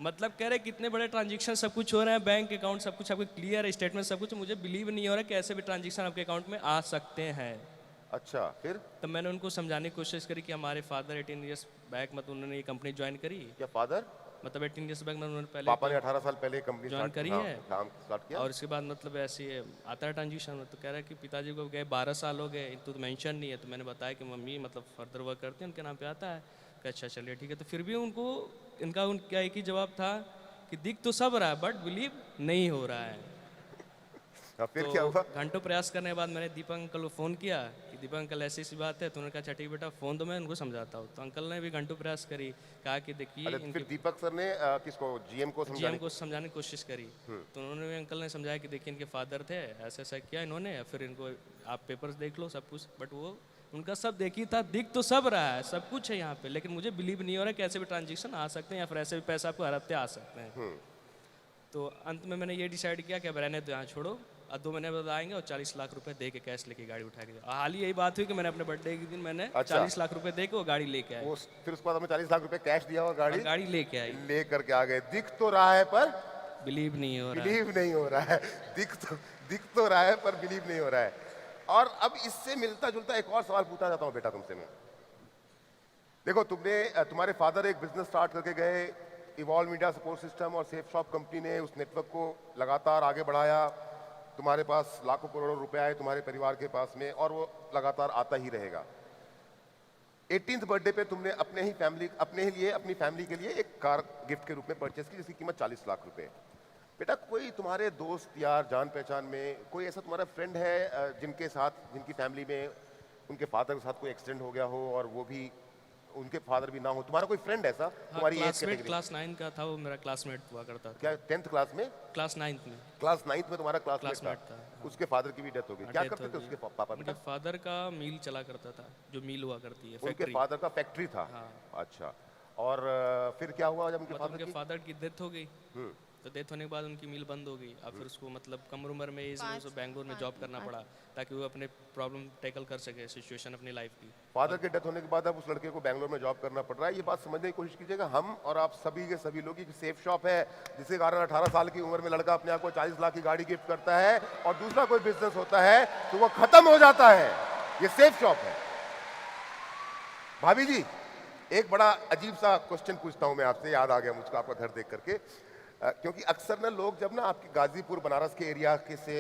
मतलब कह रहे कितने बड़े ट्रांजेक्शन सब कुछ हो रहे हैं, बैंक अकाउंट सब कुछ आपके क्लियर है, स्टेटमेंट सब कुछ, मुझे बिलीव नहीं हो रहा है कि ऐसे भी ट्रांजेक्शन आपके अकाउंट में आ सकते हैं। अच्छा, फिर? तब मैंने उनको समझाने की कोशिश करी कि हमारे फादर 18 ईयर्स बैक मतलब उन्होंने ये कंपनी ज्वाइन करी। क्या फादर? मतलब 18 ईयर्स बैक उन्होंने पहले पापा ने 18 साल पहले कंपनी ज्वाइन करी है, काम स्टार्ट किया। और इसके बाद मतलब ऐसे ही आता है ट्रांजेक्शन। तो कह रहा है कि पिताजी को गए 12 साल हो गए, तो मेंशन नहीं है। तो मैंने बताया कि मम्मी मतलब फर्दर वर्क करते हैं, उनके नाम पे आता है। कि अच्छा चलिए ठीक है। तो फिर भी उनका एक ही जवाब था कि दिख तो सब रहा है बट बिलीव नहीं हो रहा है। फिर तो क्या हुआ? घंटों प्रयास करने के बाद मैंने दीपक अंकल को फ़ोन किया कि दीपक अंकल ऐसी सी बात है। तो उन्होंने कहा अच्छा ठीक बेटा, फ़ोन तो मैं उनको समझाता हूँ। तो अंकल ने भी घंटों प्रयास करी, कहा कि देखिए फिर दीपक सर ने किसको, जीएम को समझाने की कोशिश करी। तो उन्होंने भी अंकल ने समझाया कि देखिए इनके फादर थे, ऐसा ऐसा किया इन्होंने, फिर इनको आप पेपर्स देख लो सब कुछ। बट वो उनका सब देखी था, दिख तो सब रहा है, सब कुछ है यहाँ पे, लेकिन मुझे बिलीव नहीं हो रहा कि ऐसे भी ट्रांजेक्शन आ सकते हैं या फिर ऐसे भी पैसा आपको हर हफ्ते आ सकते हैं। तो अंत में मैंने ये डिसाइड किया कि अब रहने तो यहाँ छोड़ो, और 2 महीने बाद आएंगे और 40 लाख रुपए दे के कैश लेके गाड़ी उठा के। हाल ही यही बात हुई कि मैंने अपने बर्थडे के दिन मैंने 40 लाख रुपए दे के वो गाड़ी लेके आया। फिर उसके बाद हमें 40 लाख रुपए कैश दिया और गाड़ी लेके आई, ले करके आ गए। दिख तो रहा है पर बिलीव नहीं हो रहा है। दिख तो रहा है पर बिलीव नहीं हो रहा है। और अब इससे मिलता जुलता एक और सवाल पूछना चाहता हूँ बेटा तुमसे मैं। देखो, तुम्हारे फादर एक बिजनेस स्टार्ट करके गए, इवॉल्व मीडिया सपोर्ट सिस्टम और सेफ शॉप कंपनी ने उस नेटवर्क को लगातार आगे बढ़ाया। तुम्हारे पास लाखों करोड़ों रुपए आए तुम्हारे परिवार के पास में, और वो लगातार आता ही रहेगा। 18th बर्थडे पे तुमने अपने ही लिए अपनी फैमिली के लिए एक कार गिफ्ट के रूप में परचेस की जिसकी कीमत 40 लाख रुपए। बेटा, कोई तुम्हारे दोस्त यार जान पहचान में कोई ऐसा तुम्हारा फ्रेंड है जिनकी फैमिली में उनके फादर के साथ कोई एक्सीडेंट हो गया हो और वो भी उनके फादर भी ना हो? तुम्हारा कोई फ्रेंड ऐसा तुम्हारी क्लासमेट क्लास 9 का था, वो मेरा क्लासमेट हुआ करता था। क्या 10th क्लास में? क्लास 9th में। क्लास 9th में तुम्हारा क्लासमेट था। हाँ। उसके फादर की भी डेथ हो गई। क्या करते थे उसके पापा? उनके फादर का मिल चला करता था, जो मिल हुआ करती है, उनके फादर का फैक्ट्री था। अच्छा, और फिर क्या हुआ जब उनके फादर की डेथ हो गई? तो डेथ होने के बाद उनकी मिल बंद हो गई। अब फिर उसको मतलब कम उम्र में उसको बैंगलोर में जॉब करना पड़ा ताकि वो अपने प्रॉब्लम टैकल कर सके, सिचुएशन अपनी लाइफ की। फादर के डेथ होने के बाद अब उस लड़के को बैंगलोर में जॉब करना पड़ रहा है। ये बात समझने की कोशिश कीजिएगा, हम और आप सभी के सभी लोग, की सेफ शॉप है जिसके कारण 18 साल की उम्र में लड़का अपने आप को 40 लाख की गाड़ी गिफ्ट करता है और दूसरा कोई बिजनेस होता है तो वो खत्म हो जाता है। ये सेफ शॉप है। भाभी जी, एक बड़ा अजीब सा क्वेश्चन पूछता हूं मैं आपसे, याद आ गया मुझको आपका घर देख करके। क्योंकि अक्सर ना लोग जब ना आपके गाजीपुर बनारस के एरिया के से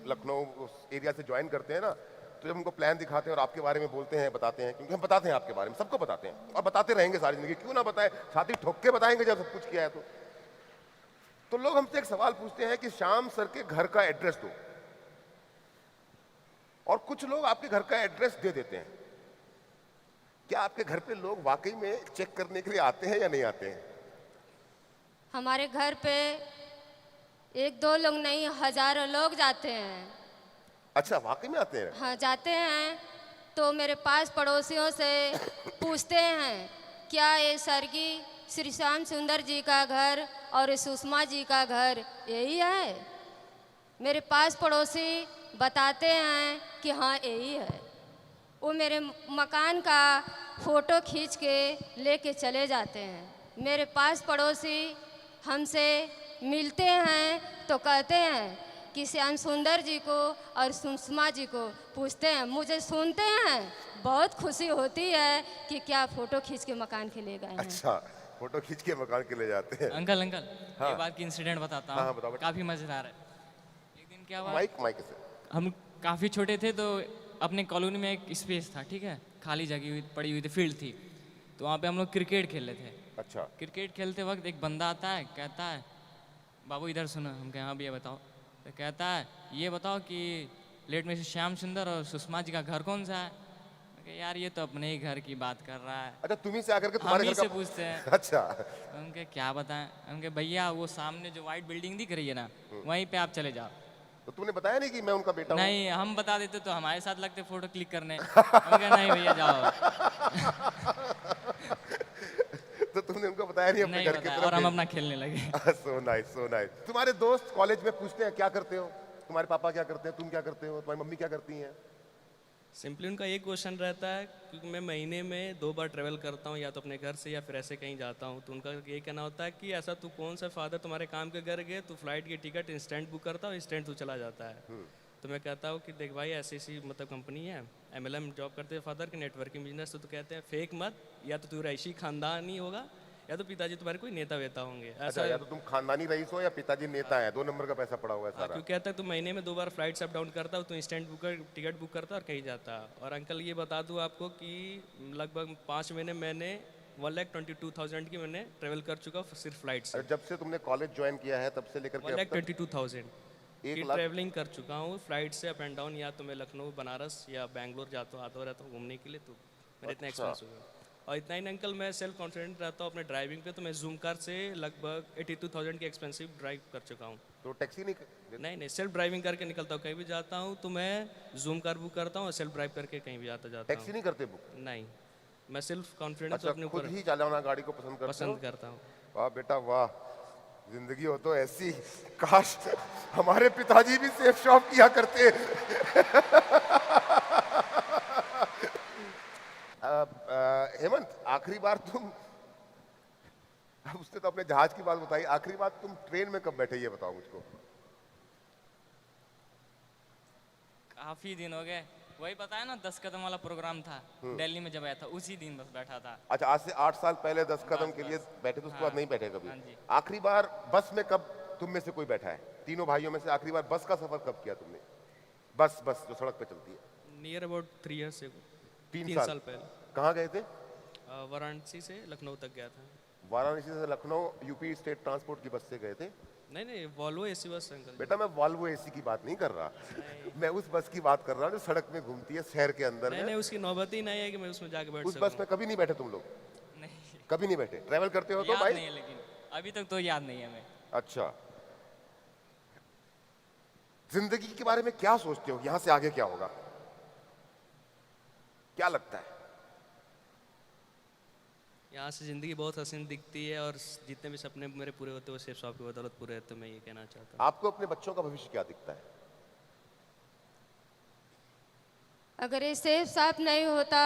लखनऊ उस एरिया से ज्वाइन करते हैं ना, तो जब उनको प्लान दिखाते हैं और आपके बारे में बोलते हैं, बताते हैं, क्योंकि हम बताते हैं आपके बारे में, सबको बताते हैं और बताते रहेंगे सारी जिंदगी, क्यों ना बताएं, छाती ठोक के बताएंगे जब सब कुछ किया है तो लोग हमसे एक सवाल पूछते हैं कि श्याम सर के घर का एड्रेस दो, और कुछ लोग आपके घर का एड्रेस दे देते हैं। क्या आपके घर पे लोग वाकई में चेक करने के लिए आते हैं या नहीं आते हैं? हमारे घर पे एक दो लोग नहीं, हजारों लोग जाते हैं। अच्छा, वाकई में आते हैं? हाँ, जाते हैं तो मेरे पास पड़ोसियों से पूछते हैं क्या ये स्वर्गीय श्री श्याम सुंदर जी का घर और सुषमा जी का घर यही है? मेरे पास पड़ोसी बताते हैं कि हाँ यही है। वो मेरे मकान का फ़ोटो खींच के लेके चले जाते हैं। मेरे पास पड़ोसी हमसे मिलते हैं तो कहते हैं कि श्याम सुंदर जी को और सुषमा जी को पूछते हैं। मुझे सुनते हैं बहुत खुशी होती है कि क्या फ़ोटो खींच के मकान के ले गए हैं। अच्छा, फोटो खींच के मकान के ले जाते हैं। अंकल अंकल हाँ। ये बात की इंसिडेंट बताता हाँ, हूँ, बताओ बेटा। काफ़ी मज़ेदार है। एक दिन क्या हुआ, माइक से। हम काफ़ी छोटे थे तो अपने कॉलोनी में एक स्पेस था, ठीक है, खाली जगह हुई पड़ी हुई थी, फील्ड थी, तो वहाँ पे हम लोग क्रिकेट खेल रहे थे। अच्छा, क्रिकेट खेलते वक्त एक बंदा आता है, कहता है बाबू इधर सुनो। हम कहे हाँ भैया बताओ। तो कहता है ये बताओ कि लेट में से श्याम सुंदर और सुषमा जी का घर कौन सा है? मैं कहा, यार ये तो अपने ही घर की बात कर रहा है। अच्छा, तुम्ही से आकर के हम तुम्हारे ही घर से का पूछते हैं। अच्छा, तो हम कहे क्या बताएं? हम कहे भैया वो सामने जो वाइट बिल्डिंग दिख रही है ना, वहीं पे आप चले जाओ। तो तुमने बताया नहीं कि मैं उनका बेटा हूँ? नहीं, हम बता देते तो हमारे साथ लगते फोटो क्लिक करने। हम कहे नहीं भैया जाओ। तो तुमने उनको बताया नहीं अपने नहीं घर की बताया तरफ? और हम अपना खेलने लगे। सो नाइस, सो नाइस। तुम्हारे दोस्त कॉलेज में पूछते हैं क्या करते हो, तुम्हारे पापा क्या करते हैं, तुम क्या करते हो, तुम्हारी मम्मी क्या करती हैं? सिंपली उनका ये क्वेश्चन रहता है, क्योंकि मैं महीने में 2 बार ट्रैवल करता हूँ, या तो अपने घर से या फिर ऐसे कहीं जाता हूँ, तो उनका ये कहना होता है कि ऐसा तू कौन सा फादर तुम्हारे काम के घर गए, तू फ्लाइट की टिकट इंस्टेंट बुक करता हो, इंस्टेंट तू चला जाता है। तो मैं कहता हूँ कि देख भाई ऐसी मतलब कंपनी है, MLM जॉब करते हैं फादर के, नेटवर्किंग बिजनेस, तो कहते हैं फेक मत, या तो तू रईसी खानदानी होगा या तो पिताजी तुम्हारे कोई नेता वेता होंगे। अच्छा, या तो तुम खानदानी रईस हो या पिताजी नेता है, 2 नंबर का पैसा पड़ा हुआ है सारा। क्यों कहता है तू महीने में 2 बार फ्लाइट्स अप डाउन करता हो, तो इंस्टेंट टिकट बुक करता और कहीं जाता। और अंकल ये बता दूं आपको कि लगभग 5 महीने मैंने 1,22,000 की मैंने ट्रेवल कर चुका हूँ सिर्फ फ्लाइट से। जब से तुमने कॉलेज ज्वाइन किया है तब से लेकर के अब तक 1,22,000 की 1 लाख? ट्रैवलिंग कर चुका हूँ फ्लाइट से अप एंड डाउन, या तो मैं लखनऊ, बनारस या बैंगलोर आता रहता हूँ घूमने के लिए, तो मेरा इतना अच्छा। एक्सपेंस हो गया। और इतना ही अंकल मैं सेल्फ कॉन्फिडेंट रहता हूँ अपने ड्राइविंग पे, तो मैं जूम कार से लगभग 82,000 की एक्सपेंसिव ड्राइव कर चुका हूँ। तो टैक्सी नहीं सेल्फ ड्राइविंग करके निकलता हूँ, कहीं भी जाता हूँ तो मैं जूम कार बुक करता हूँ और सेल्फ ड्राइव करके कहीं भी जाता जाता टैक्सी हूँ। नहीं करते बुक? नहीं, मैं सेल्फ कॉन्फिडेंस अच्छा, अपने खुद ऊपर ही चलाना गाड़ी को पसंद करते हो? पसंद करता हूँ। वाह बेटा वाह, जिंदगी हो तो ऐसी। काश हमारे पिताजी भी सेफ शॉप किया करते। हेमंत, आखिरी बार तुम, अब उसने तो अपने जहाज की बात बताई, आखिरी बार तुम ट्रेन में कब बैठे ये बताओ मुझको। काफी दिन हो गए, वही पता है ना 10 कदम वाला प्रोग्राम था दिल्ली में जब आया था, उसी दिन बस बैठा था। अच्छा, आज से 8 साल पहले 10 कदम बस, के लिए बस। बैठे थे, उसके हाँ, बाद नहीं बैठे कभी? हाँ जी। आखिरी बार बस में कब तुम में से कोई बैठा है? तीनों भाइयों में से आखिरी बार बस का सफर कब किया तुमने? बस जो सड़क पे चलती है। नियर अबाउट 3 ईयर्स एगो, 3 3 साल साल पहले कहाँ गए थे? वाराणसी से लखनऊ तक गया था। वाराणसी से लखनऊ यूपी स्टेट ट्रांसपोर्ट की बस से गए थे? नहीं, वॉल्वो एसी बस अंकल। बेटा मैं वॉल्वो एसी की बात नहीं कर रहा, मैं उस बस की बात कर रहा हूँ जो सड़क में घूमती है शहर के अंदर नहीं, में। उसकी नौबत ही नहीं है कि मैं उसमें जाके बैठ उस बस सकूं। में कभी नहीं बैठे तुम लोग? नहीं, कभी नहीं बैठे? ट्रैवल करते हो तो याद भाई? नहीं है, लेकिन अभी तक तो याद नहीं है हमें। अच्छा, जिंदगी के बारे में क्या सोचते हो, यहाँ से आगे क्या होगा, क्या लगता है? यहाँ से ज़िंदगी बहुत हसीन दिखती है, और जितने भी सपने मेरे पूरे होते हैं वो सेफ शॉप की बदौलत पूरे होते हैं, मैं ये कहना चाहता हूँ। आपको अपने बच्चों का भविष्य क्या दिखता है? अगर ये सेफ साफ नहीं होता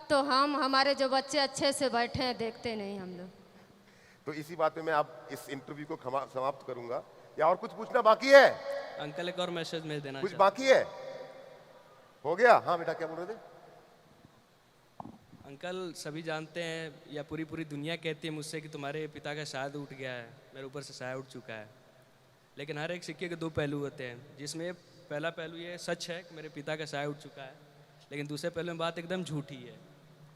तो हम हमारे जो बच्चे अच्छे से बैठे हैं देखते नहीं हम लोग। तो इसी बात पे मैं आप इस इंटरव्यू को समाप्त करूंगा, या और कुछ पूछना बाकी है? अंकल एक और मैसेज मेल देना कुछ चाहता हूँ। बाकी है? हो गया? हाँ बेटा, क्या बोल रहे थे? अंकल सभी जानते हैं, या पूरी दुनिया कहती है मुझसे कि तुम्हारे पिता का शायद उठ गया है, मेरे ऊपर से शायद उठ चुका है। लेकिन हर एक सिक्के के 2 पहलू होते हैं, जिसमें पहला पहलू ये सच है कि मेरे पिता का शायद उठ चुका है, लेकिन दूसरे पहलू में बात एकदम झूठी है।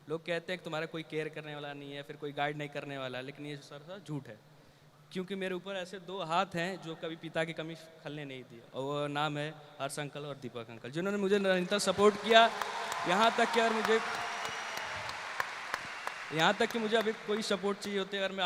लोग कहते हैं कि तुम्हारा कोई केयर करने वाला नहीं है, फिर कोई गाइड नहीं करने वाला, लेकिन ये सर झूठ है। क्योंकि मेरे ऊपर ऐसे 2 हाथ हैं जो कभी पिता की कमी खलने नहीं दी, और वो नाम है हर्ष अंकल और दीपक अंकल, जिन्होंने मुझे निरंतर सपोर्ट किया। यहाँ तक कि मुझे अभी कोई सपोर्ट चाहिए होते, अगर मैं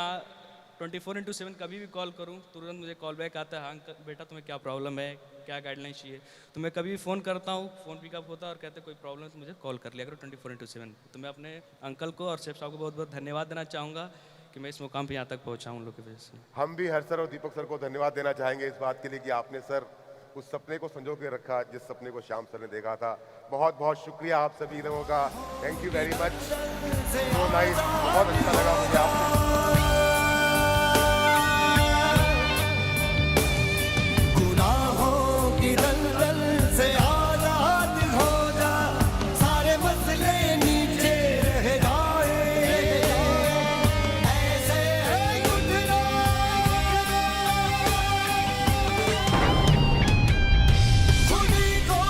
24/7 कभी भी कॉल करूं, तुरंत मुझे कॉल बैक आता है, हाँ अंकल बेटा तुम्हें क्या प्रॉब्लम है, क्या गाइडलाइन चाहिए। तो मैं कभी भी फ़ोन करता हूं, फ़ोन पिकअप होता है और कहते कोई प्रॉब्लम है तो मुझे कॉल कर लिया करो 24/7। तो मैं अपने अंकल को और शेफ साहब को बहुत बहुत धन्यवाद देना चाहूँगा कि मैं इस मुकाम पर यहाँ तक पहुँचा हूँ उन लोग की वजह से। हम भी हर्ष सर और दीपक सर को धन्यवाद देना चाहेंगे इस बात के लिए कि आपने सर उस सपने को संजो के रखा जिस सपने को श्याम सर ने देखा था। बहुत बहुत शुक्रिया आप सभी लोगों का, thank you very much, so nice, बहुत अच्छा लगा मुझे आपसे। गुनाहों की दलदल से आजाद हो जा, सारे मसले नीचे रह जाए, ऐसे है उठना, खुदी को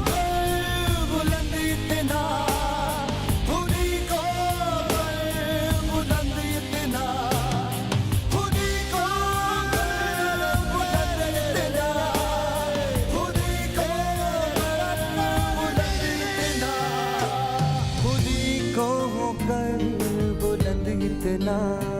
कर बुलंद इतना, खुदी को कर बुलंद इतना, खुदी को कर बुलंद इतना, खुदी को कर बुलंद इतना, खुदी को कर बुलंद इतना।